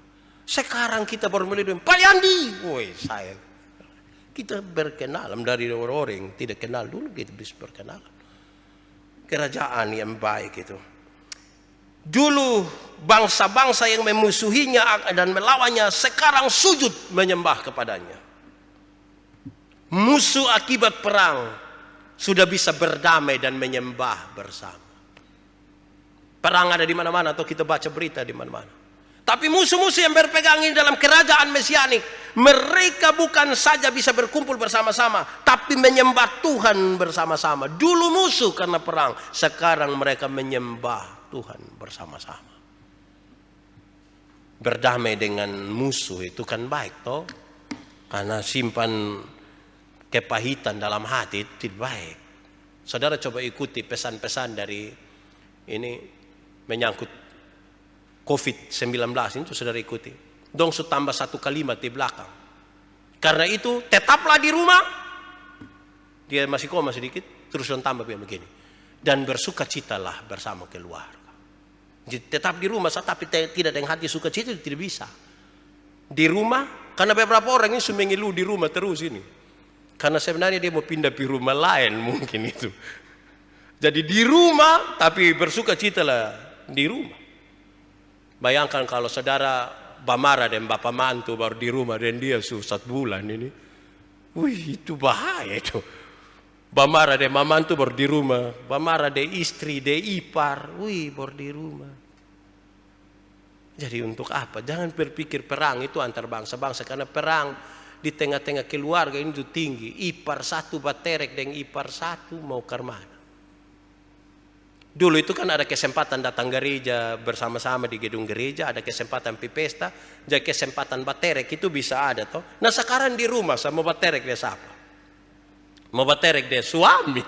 Sekarang kita baru melele, Pak Yandi, woi saya. Kita berkenalan dari orang-orang yang tidak kenal dulu, kita bisa berkenalan. Kerajaan yang baik itu. Dulu bangsa-bangsa yang memusuhinya dan melawannya sekarang sujud menyembah kepadanya. Musuh akibat perang sudah bisa berdamai dan menyembah bersama. Perang ada di mana-mana atau kita baca berita di mana-mana. Tapi musuh-musuh yang berpegang ini dalam kerajaan mesianik, mereka bukan saja bisa berkumpul bersama-sama, tapi menyembah Tuhan bersama-sama. Dulu musuh karena perang, sekarang mereka menyembah Tuhan bersama-sama. Berdamai dengan musuh itu kan baik toh, karena simpan kepahitan dalam hati itu tidak baik. Saudara coba ikuti pesan-pesan dari ini menyangkut COVID-19 itu, saudara ikuti. Dong su tambah satu kalimat di belakang. Karena itu tetaplah di rumah. Dia masih koma sedikit, terus dong tambah begini. Dan bersukacitalah bersama keluarga. Jadi tetap di rumah, tapi tidak dengan hati sukacita itu tidak bisa. Di rumah, karena beberapa orang ini mengeluh di rumah terus ini. Karena sebenarnya dia mau pindah ke rumah lain mungkin itu. Jadi di rumah, tapi bersukacitalah di rumah. Bayangkan kalau saudara Bamara dan Bapak Mantu baru di rumah dan dia 1 bulan ini. Wih, itu bahaya itu. Bamara dan Mamantu baru di rumah. Bamara dan istri, dan ipar. Wih, baru di rumah. Jadi untuk apa? Jangan berpikir perang itu antar bangsa-bangsa. Karena perang di tengah-tengah keluarga ini itu tinggi. Ipar satu baterek dan ipar satu mau ke mana. Dulu itu kan ada kesempatan datang gereja bersama-sama di gedung gereja. Ada kesempatan pesta. Jadi kesempatan baterek itu bisa ada toh. Nah sekarang di rumah sama baterek dia siapa? Mau baterek dia suami.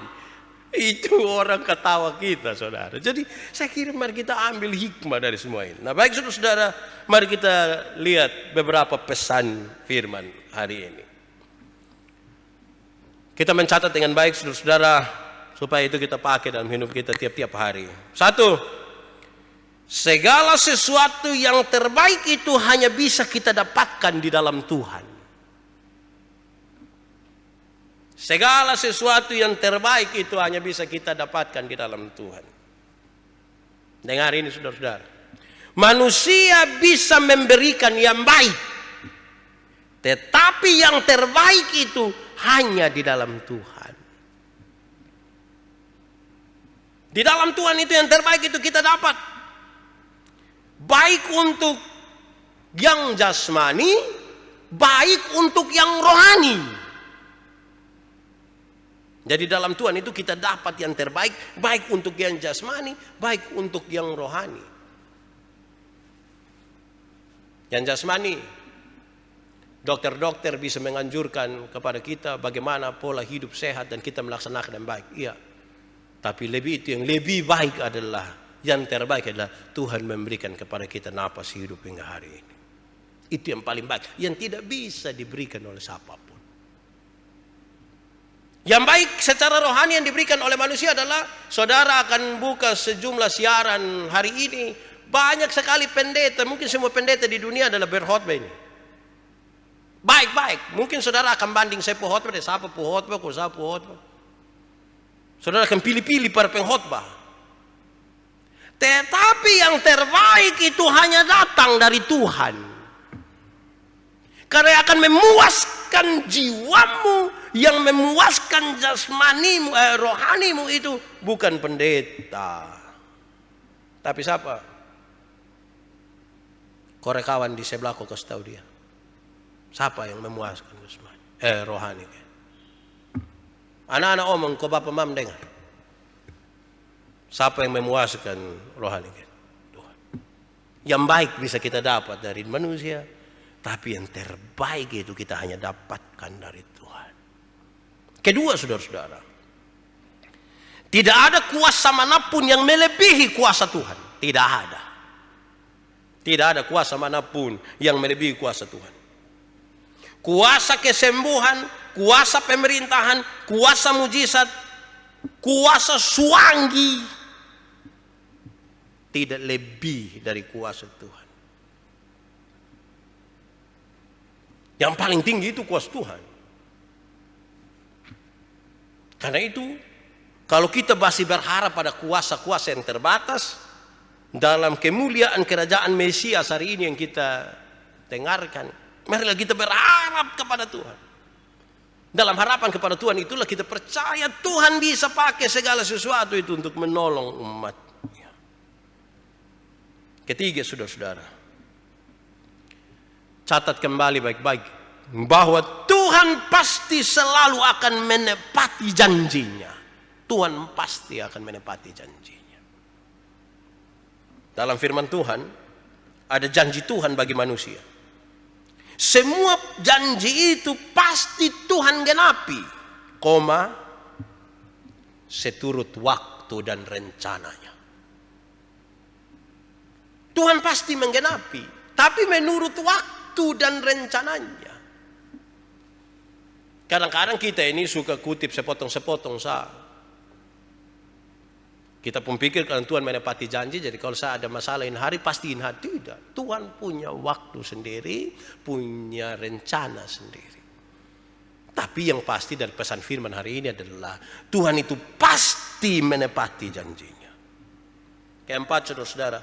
Itu orang ketawa kita, saudara. Jadi saya kira mari kita ambil hikmah dari semua ini. Nah baik saudara, mari kita lihat beberapa pesan firman hari ini. Kita mencatat dengan baik saudara, supaya itu kita pakai dalam hidup kita tiap-tiap hari. Satu, segala sesuatu yang terbaik itu hanya bisa kita dapatkan di dalam Tuhan. Segala sesuatu yang terbaik itu hanya bisa kita dapatkan di dalam Tuhan. Dengar ini saudara-saudara. Manusia bisa memberikan yang baik, tetapi yang terbaik itu hanya di dalam Tuhan. Di dalam Tuhan itu yang terbaik itu kita dapat. Baik untuk yang jasmani, baik untuk yang rohani. Jadi dalam Tuhan itu kita dapat yang terbaik, baik untuk yang jasmani, baik untuk yang rohani. Yang jasmani, dokter-dokter bisa menganjurkan kepada kita bagaimana pola hidup sehat dan kita melaksanakan yang baik. Iya. Tapi yang lebih baik adalah, yang terbaik adalah Tuhan memberikan kepada kita napas hidup hingga hari ini. Itu yang paling baik, yang tidak bisa diberikan oleh siapapun. Yang baik secara rohani yang diberikan oleh manusia adalah, saudara akan buka sejumlah siaran hari ini, banyak sekali pendeta, mungkin semua pendeta di dunia adalah berkhotbah ini. Baik-baik, mungkin saudara akan banding saya khotbah, siapa khotbah, kok siapa khotbah. Saudara akan pilih-pilih para pengkhotbah. Tetapi yang terbaik itu hanya datang dari Tuhan. Karena akan memuaskan jiwamu, yang memuaskan jasmanimu, rohanimu itu bukan pendeta. Tapi siapa? Korekawan di sebelahku, kasih tahu dia. Siapa yang memuaskan jasmani? Rohani. Anak-anak omong, kau bapak mam dengar. Siapa yang memuaskan rohani? Tuhan. Yang baik bisa kita dapat dari manusia, tapi yang terbaik itu kita hanya dapatkan dari Tuhan. Kedua saudara-saudara, tidak ada kuasa manapun yang melebihi kuasa Tuhan. Tidak ada. Tidak ada kuasa manapun yang melebihi kuasa Tuhan. Kuasa kesembuhan, kuasa pemerintahan, kuasa mujizat, kuasa suanggi tidak lebih dari kuasa Tuhan. Yang paling tinggi itu kuasa Tuhan. Karena itu, kalau kita masih berharap pada kuasa-kuasa yang terbatas dalam kemuliaan kerajaan Mesias hari ini yang kita dengarkan, marilah kita berharap kepada Tuhan. Dalam harapan kepada Tuhan itulah kita percaya Tuhan bisa pakai segala sesuatu itu untuk menolong umatnya. Ketiga saudara-saudara, catat kembali baik-baik bahwa Tuhan pasti selalu akan menepati janjinya. Tuhan pasti akan menepati janjinya. Dalam firman Tuhan ada janji Tuhan bagi manusia. Semua janji itu pasti Tuhan genapi, seturut waktu dan rencananya. Tuhan pasti menggenapi, tapi menurut waktu dan rencananya. Kadang-kadang kita ini suka kutip sepotong-sepotong Kita pun pikir kalau Tuhan menepati janji, jadi kalau saya ada masalah ini hari pastiin hari. Tidak. Tuhan punya waktu sendiri, punya rencana sendiri. Tapi yang pasti dari pesan firman hari ini adalah Tuhan itu pasti menepati janjinya. Keempat saudara-saudara,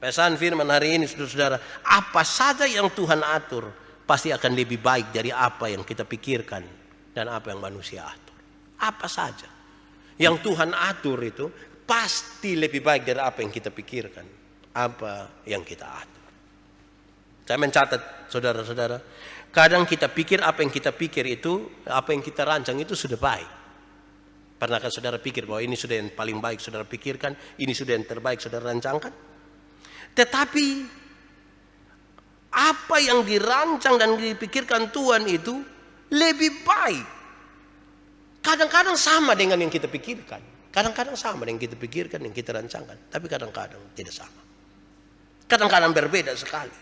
pesan firman hari ini saudara-saudara, apa saja yang Tuhan atur pasti akan lebih baik dari apa yang kita pikirkan dan apa yang manusia atur. Apa saja yang Tuhan atur itu pasti lebih baik dari apa yang kita pikirkan, apa yang kita atur. Saya mencatat saudara-saudara, kadang kita pikir apa yang kita pikir itu, apa yang kita rancang itu sudah baik. Pernahkah saudara pikir bahwa ini sudah yang paling baik saudara pikirkan, ini sudah yang terbaik saudara rancangkan? Tetapi apa yang dirancang dan dipikirkan Tuhan itu lebih baik. Kadang-kadang sama dengan yang kita pikirkan. Kadang-kadang sama dengan yang kita pikirkan, yang kita rancangkan. Tapi kadang-kadang tidak sama. Kadang-kadang berbeda sekali.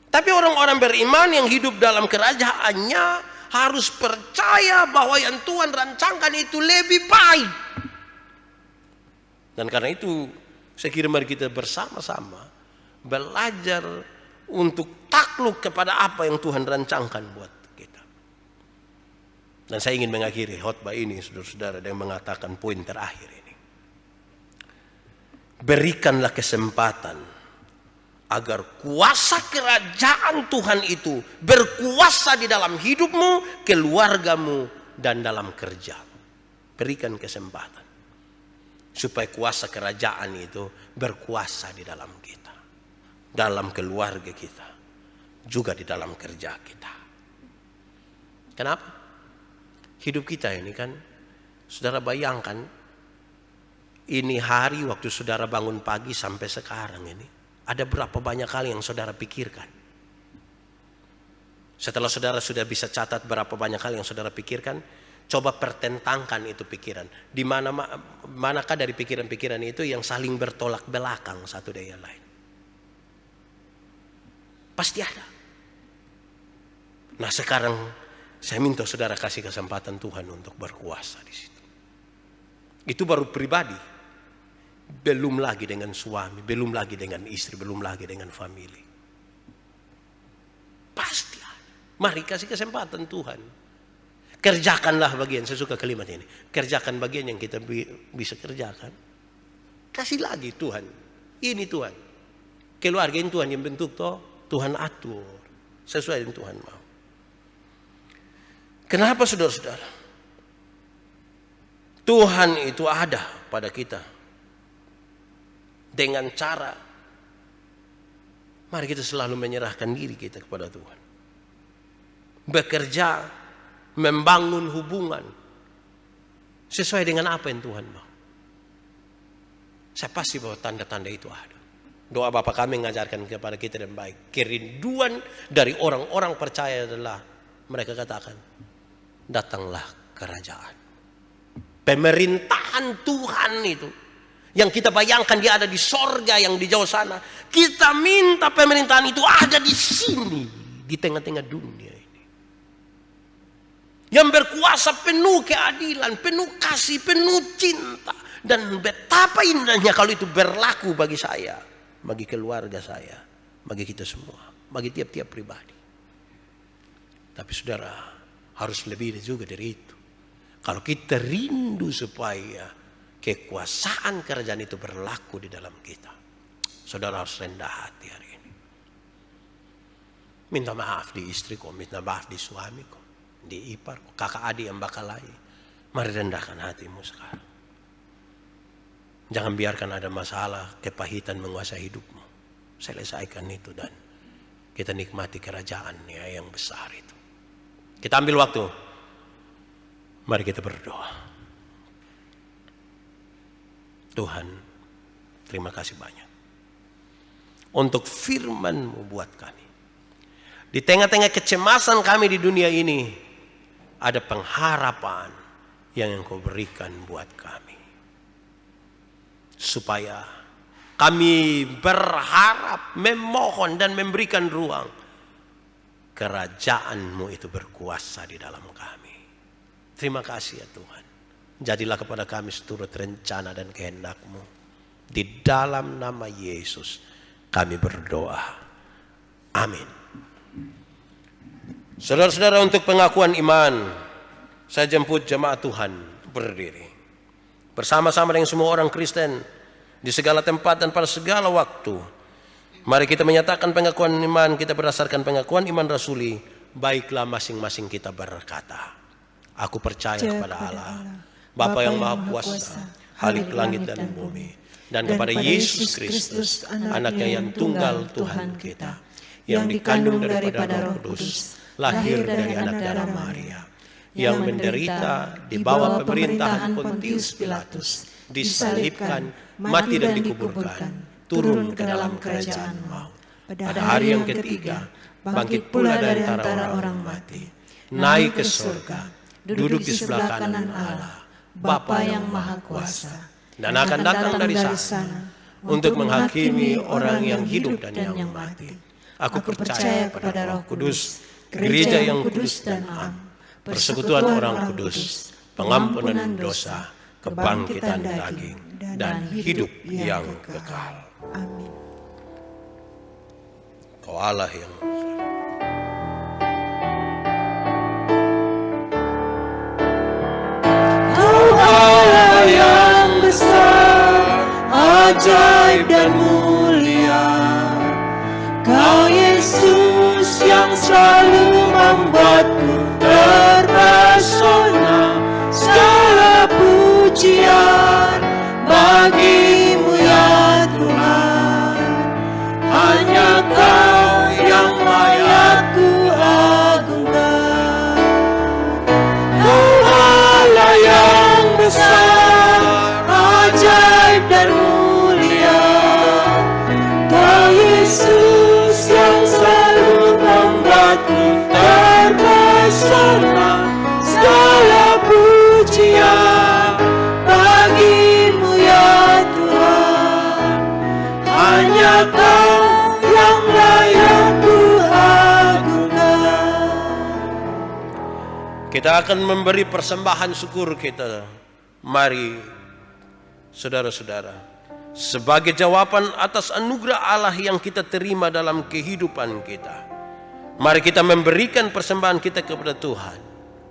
Tapi orang-orang beriman yang hidup dalam kerajaannya harus percaya bahwa yang Tuhan rancangkan itu lebih baik. Dan karena itu saya kira mari kita bersama-sama belajar untuk takluk kepada apa yang Tuhan rancangkan buat kita. Dan saya ingin mengakhiri khotbah ini saudara-saudara dengan mengatakan poin terakhir ini. Berikanlah kesempatan agar kuasa kerajaan Tuhan itu berkuasa di dalam hidupmu, keluargamu, dan dalam kerjamu. Berikan kesempatan supaya kuasa kerajaan itu berkuasa di dalam kita, dalam keluarga kita, juga di dalam kerja kita. Kenapa? Hidup kita ini kan, saudara bayangkan, ini hari waktu saudara bangun pagi sampai sekarang ini, ada berapa banyak hal yang saudara pikirkan? Setelah saudara sudah bisa catat berapa banyak hal yang saudara pikirkan, coba pertentangkan itu pikiran. Di manakah dari pikiran-pikiran itu yang saling bertolak belakang satu dengan yang lain? Pasti ada. Nah sekarang saya minta saudara kasih kesempatan Tuhan untuk berkuasa di situ. Itu baru pribadi. Belum lagi dengan suami, belum lagi dengan istri, belum lagi dengan famili. Pasti ada. Mari kasih kesempatan Tuhan. Kerjakanlah bagian, saya suka kalimat ini. Kerjakan bagian yang kita bisa kerjakan. Kasih lagi Tuhan. Ini Tuhan. Keluarga ini Tuhan yang bentuk toh. Tuhan atur. Sesuai dengan Tuhan mau. Kenapa saudara-saudara? Tuhan itu ada pada kita. Dengan cara, mari kita selalu menyerahkan diri kita kepada Tuhan. Bekerja, membangun hubungan sesuai dengan apa yang Tuhan mau. Saya pasti bahwa tanda-tanda itu ada. Doa Bapa kami mengajarkan kepada kita dan baik. Kerinduan dari orang-orang percaya adalah mereka katakan, datanglah kerajaan. Pemerintahan Tuhan itu yang kita bayangkan dia ada di sorga yang di jauh sana. Kita minta pemerintahan itu ada di sini, di tengah-tengah dunia ini. Yang berkuasa penuh keadilan, penuh kasih, penuh cinta. Dan betapa indahnya kalau itu berlaku bagi saya, bagi keluarga saya, bagi kita semua, bagi tiap-tiap pribadi. Tapi saudara, harus lebih juga dari itu. Kalau kita rindu supaya kekuasaan kerajaan itu berlaku di dalam kita, saudara harus rendah hati hari ini. Minta maaf di istriku, minta maaf di suamiku, di ipar, kakak adik yang bakal lagi. Mari rendahkan hatimu sekarang. Jangan biarkan ada masalah, kepahitan menguasai hidupmu. Selesaikan itu dan kita nikmati kerajaan yang besar itu. Kita ambil waktu. Mari kita berdoa. Tuhan, terima kasih banyak untuk firman-Mu buat kami. Di tengah-tengah kecemasan kami di dunia ini, ada pengharapan yang Engkau berikan buat kami. Supaya kami berharap, memohon dan memberikan ruang. Kerajaan-Mu itu berkuasa di dalam kami. Terima kasih ya Tuhan. Jadilah kepada kami seturut rencana dan kehendak-Mu. Di dalam nama Yesus kami berdoa. Amin. Saudara-saudara, untuk pengakuan iman, saya jemput jemaat Tuhan berdiri. Bersama-sama dengan semua orang Kristen di segala tempat dan pada segala waktu. Mari kita menyatakan pengakuan iman kita berdasarkan pengakuan iman rasuli. Baiklah masing-masing kita berkata, aku percaya kepada Allah, Bapa yang Maha Kuasa, Khalik langit dan bumi, dan kepada Yesus Kristus, anaknya yang tunggal Tuhan kita, yang dikandung daripada Roh Kudus, lahir dari anak darah Maria, yang menderita di bawah pemerintahan Pontius Pilatus, disalibkan, mati dan dikuburkan, turun ke dalam kerajaan maut. Pada hari yang ketiga, bangkit pula dari antara orang mati, naik ke surga, duduk di sebelah kanan Allah, Bapa yang Maha Kuasa, dan akan datang dari sana untuk menghakimi orang yang hidup dan yang mati. Aku percaya kepada Roh Kudus, gereja yang kudus dan am, persekutuan orang kudus, pengampunan dosa, kebangkitan daging, dan hidup yang kekal. Amin. Kau Allah yang yang besar, ajaib dan mulia. Kau Yesus yang selalu membuatku terpesona. Segala pujian bagimu ya Tuhan. Hanya Kau yang layak ku agungkan. Kau Allah yang besar, ajaib dan mulia. Kau Yesus yang selalu membuatku terpesona. Segala pujian bagimu ya Tuhan. Hanya Kau yang layak ku agungkan. kita akan memberi persembahan syukur kita. Mari saudara-saudara, sebagai jawaban atas anugerah Allah yang kita terima dalam kehidupan kita, mari kita memberikan persembahan kita kepada Tuhan.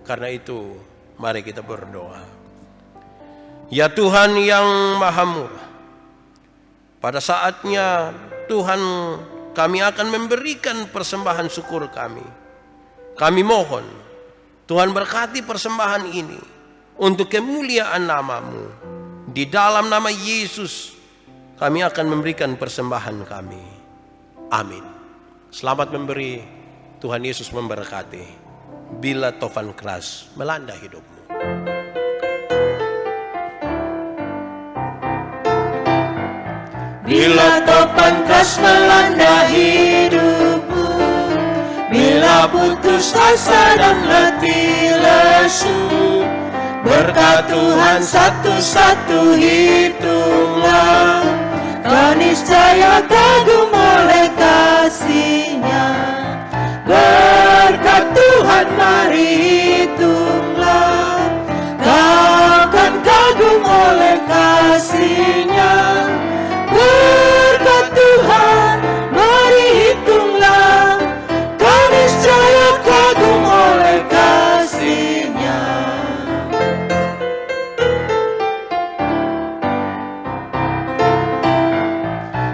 Karena itu mari kita berdoa. Ya Tuhan yang Maha Murah, pada saatnya Tuhan kami akan memberikan persembahan syukur kami. Kami mohon Tuhan berkati persembahan ini untuk kemuliaan nama-Mu. Di dalam nama Yesus kami akan memberikan persembahan kami. Amin. Selamat memberi. Tuhan Yesus memberkati. Bila topan keras melanda hidupmu. Bila topan keras melanda hidupmu, bila putus asa dan letih lesu, berkat Tuhan satu-satu hitunglah, kau niscaya kagum oleh kasih-Nya. Berkat Tuhan mari hitunglah, kau kan kagum oleh kasih-Nya. Berkat Tuhan mari hitunglah, kau niscaya kagum oleh kasih-Nya.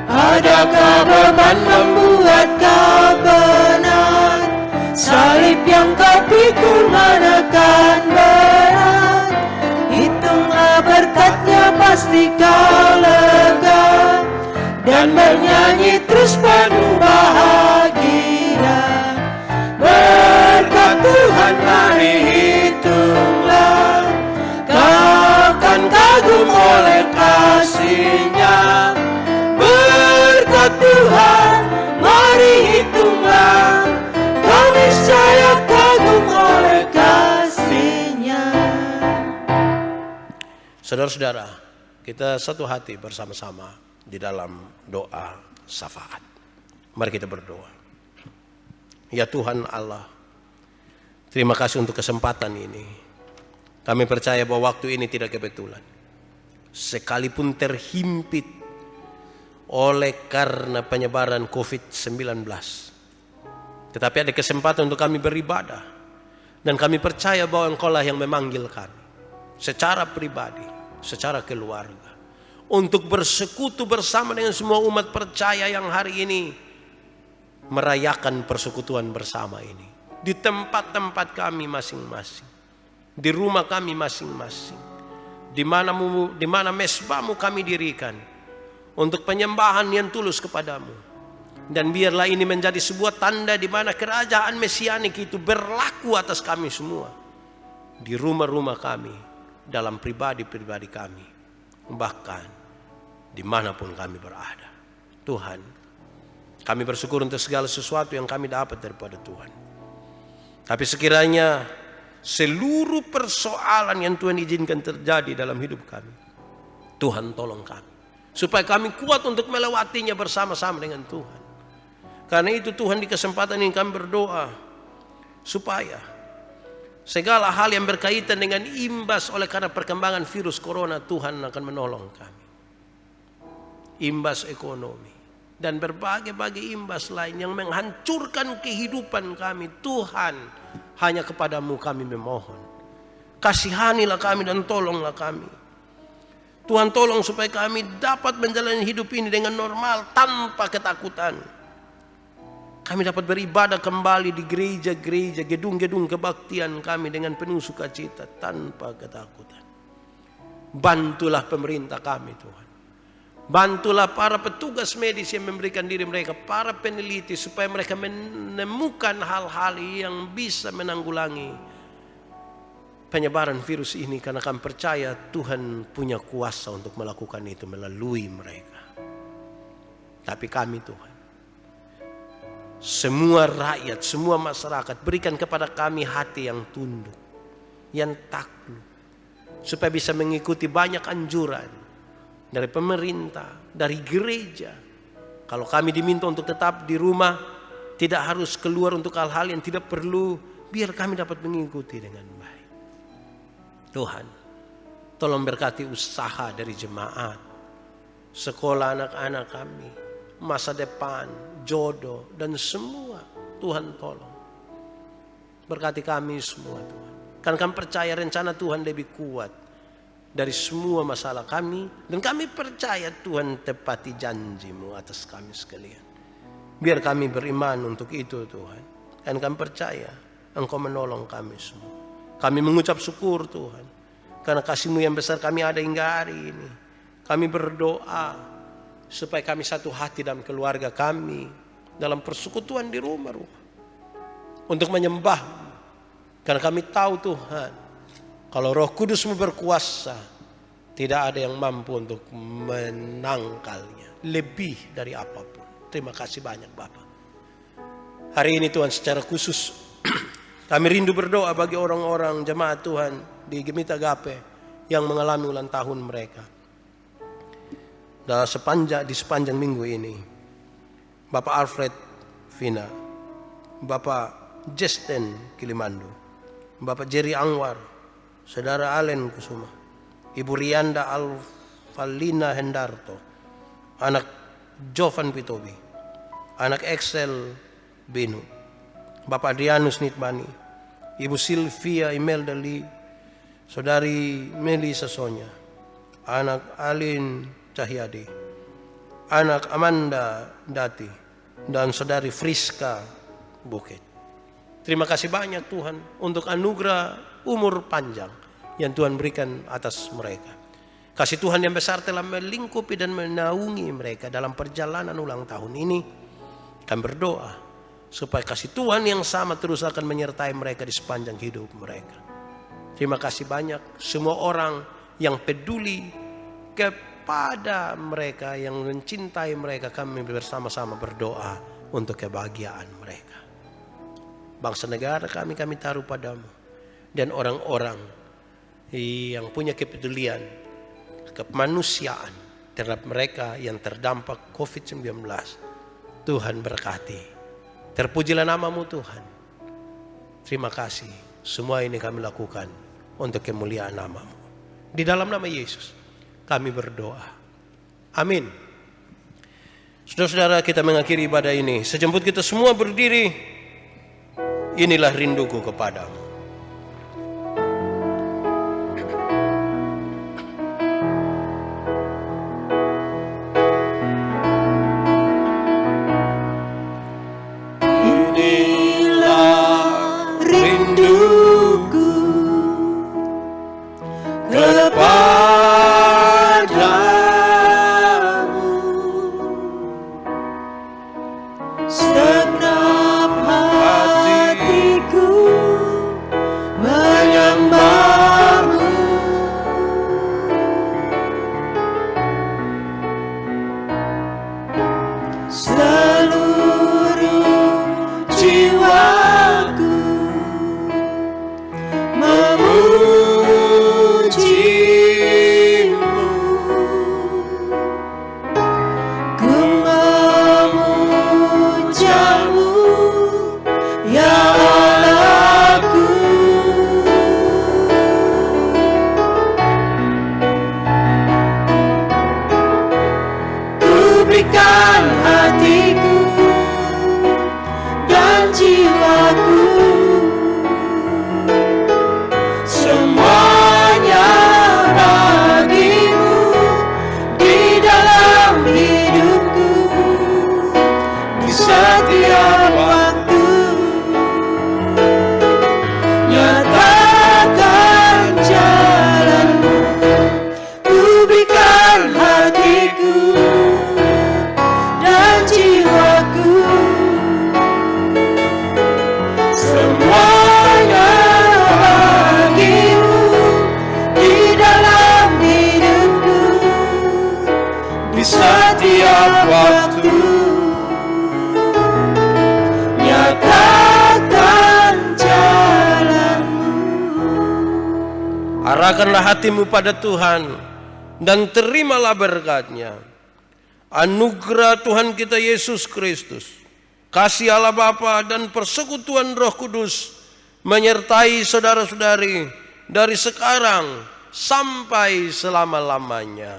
Adakah beban membuat kau benar? Salib yang kau pikul manakan berat? Hitunglah berkatnya pasti kau lega, dan bernyanyi terus penuh bahagia. Berkat Tuhan mari hitunglah, kau kan kagum oleh kasih-Nya. Berkat Tuhan mari hitunglah, kau niscaya kagum oleh kasih-Nya. Saudara-saudara, kita satu hati bersama-sama di dalam doa syafaat. Mari kita berdoa. Ya Tuhan Allah, terima kasih untuk kesempatan ini. Kami percaya bahwa waktu ini tidak kebetulan. Sekalipun terhimpit oleh karena penyebaran COVID-19, tetapi ada kesempatan untuk kami beribadah. Dan kami percaya bahwa Engkau-lah yang memanggil kami secara pribadi, secara keluarga, untuk bersekutu bersama dengan semua umat percaya yang hari ini merayakan persekutuan bersama ini. Di tempat-tempat kami masing-masing, di rumah kami masing-masing, di mana mesbahmu kami dirikan untuk penyembahan yang tulus kepadamu. Dan biarlah ini menjadi sebuah tanda di mana kerajaan mesianik itu berlaku atas kami semua, di rumah-rumah kami, dalam pribadi-pribadi kami, bahkan dimanapun kami berada. Tuhan, kami bersyukur untuk segala sesuatu yang kami dapat daripada Tuhan. Tapi sekiranya seluruh persoalan yang Tuhan izinkan terjadi dalam hidup kami, Tuhan tolong kami, supaya kami kuat untuk melewatinya bersama-sama dengan Tuhan. Karena itu Tuhan di kesempatan ini kami berdoa, supaya segala hal yang berkaitan dengan imbas oleh karena perkembangan virus corona, Tuhan akan menolong kami. Imbas ekonomi dan berbagai-bagai imbas lain yang menghancurkan kehidupan kami, Tuhan, hanya kepadamu kami memohon. Kasihanilah kami dan tolonglah kami. Tuhan tolong supaya kami dapat menjalani hidup ini dengan normal tanpa ketakutan. Kami dapat beribadah kembali di gereja-gereja, gedung-gedung kebaktian kami dengan penuh sukacita tanpa ketakutan. Bantulah pemerintah kami, Tuhan. Bantulah para petugas medis yang memberikan diri mereka, para peneliti, supaya mereka menemukan hal-hal yang bisa menanggulangi penyebaran virus ini. Karena kami percaya Tuhan punya kuasa untuk melakukan itu melalui mereka. Tapi kami, Tuhan, semua rakyat, semua masyarakat, berikan kepada kami hati yang tunduk, yang takluk, supaya bisa mengikuti banyak anjuran dari pemerintah, dari gereja. Kalau kami diminta untuk tetap di rumah, tidak harus keluar untuk hal-hal yang tidak perlu, biar kami dapat mengikuti dengan baik. Tuhan, tolong berkati usaha dari jemaat, sekolah anak-anak kami, masa depan, jodoh, dan semua. Tuhan tolong berkati kami semua, Tuhan. Karena kami percaya rencana Tuhan lebih kuat dari semua masalah kami, dan kami percaya Tuhan tepati janji-Mu atas kami sekalian. Biar kami beriman untuk itu, Tuhan. Dan kami percaya Engkau menolong kami semua. Kami mengucap syukur, Tuhan, karena kasih-Mu yang besar kami ada hingga hari ini. Kami berdoa supaya kami satu hati dalam keluarga kami, dalam persekutuan di rumah-rumah, untuk menyembah-Mu. Karena kami tahu, Tuhan, kalau Roh Kudus-Mu berkuasa, tidak ada yang mampu untuk menangkalnya lebih dari apapun. Terima kasih banyak, Bapa. Hari ini, Tuhan, secara khusus kami rindu berdoa bagi orang-orang jemaat Tuhan di Gemita Agape yang mengalami ulang tahun mereka. Di sepanjang minggu ini, Bapak Alfred Vina, Bapak Jesten Kilimandu, Bapak Jerry Anwar, Saudara Allen Kusuma, Ibu Rianda Alvalina Hendarto, anak Jovan Pitobi, anak Excel Binu, Bapak Adrianus Nitbani, Ibu Sylvia Imelda Lee, Saudari Melisa Sonya, anak Alin Cahyadi, anak Amanda Dati, dan Saudari Friska Bukit. Terima kasih banyak, Tuhan, untuk anugerah umur panjang yang Tuhan berikan atas mereka. Kasih Tuhan yang besar telah melingkupi dan menaungi mereka dalam perjalanan ulang tahun ini. Kami berdoa supaya kasih Tuhan yang sama terus akan menyertai mereka di sepanjang hidup mereka. Terima kasih banyak semua orang yang peduli kepada mereka, yang mencintai mereka. Kami bersama-sama berdoa untuk kebahagiaan mereka. Bangsa negara kami taruh padamu, dan orang-orang yang punya kepedulian, kemanusiaan terhadap mereka yang terdampak COVID-19. Tuhan berkati. Terpujilah nama-Mu, Tuhan. Terima kasih. Semua ini kami lakukan untuk kemuliaan nama-Mu. Di dalam nama Yesus kami berdoa. Amin. Saudara-saudara, kita mengakhiri ibadah ini. Sejemput kita semua berdiri, inilah rinduku kepadamu. Arahkanlah hatimu pada Tuhan dan terimalah berkat-Nya. Anugerah Tuhan kita Yesus Kristus, kasih Allah Bapa dan persekutuan Roh Kudus menyertai saudara-saudari dari sekarang sampai selama-lamanya.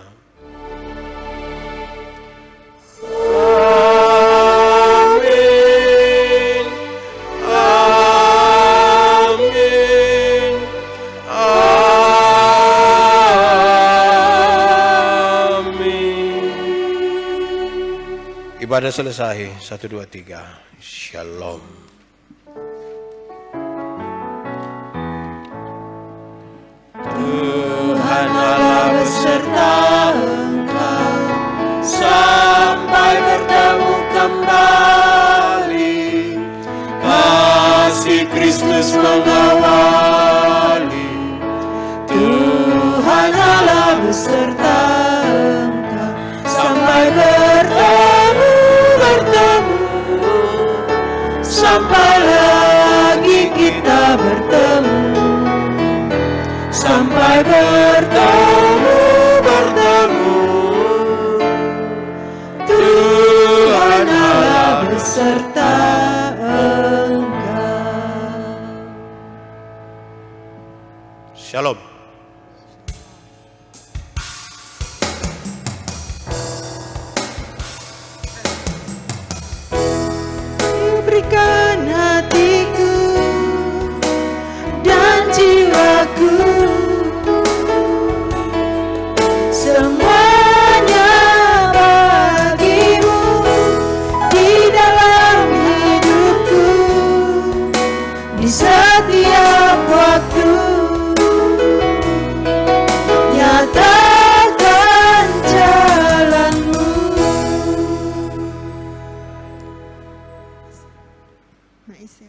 Amin. Amin. Amin. Ibadah selesai. 1, 2, 3. Shalom. Tuhan Allah beserta engkau sampai bertemu kembali. Kasih Kristus mengawali. Tuhan Allah beserta engkau sampai bertemu, sampai lagi kita bertemu. Sampai bertemu, Tuhan Allah beserta engkau. Shalom. Berikan hatiku dan jiwaku, semuanya bagimu di dalam hidupku, di setiap waktu. Nyatakan jalanmu. Maisha.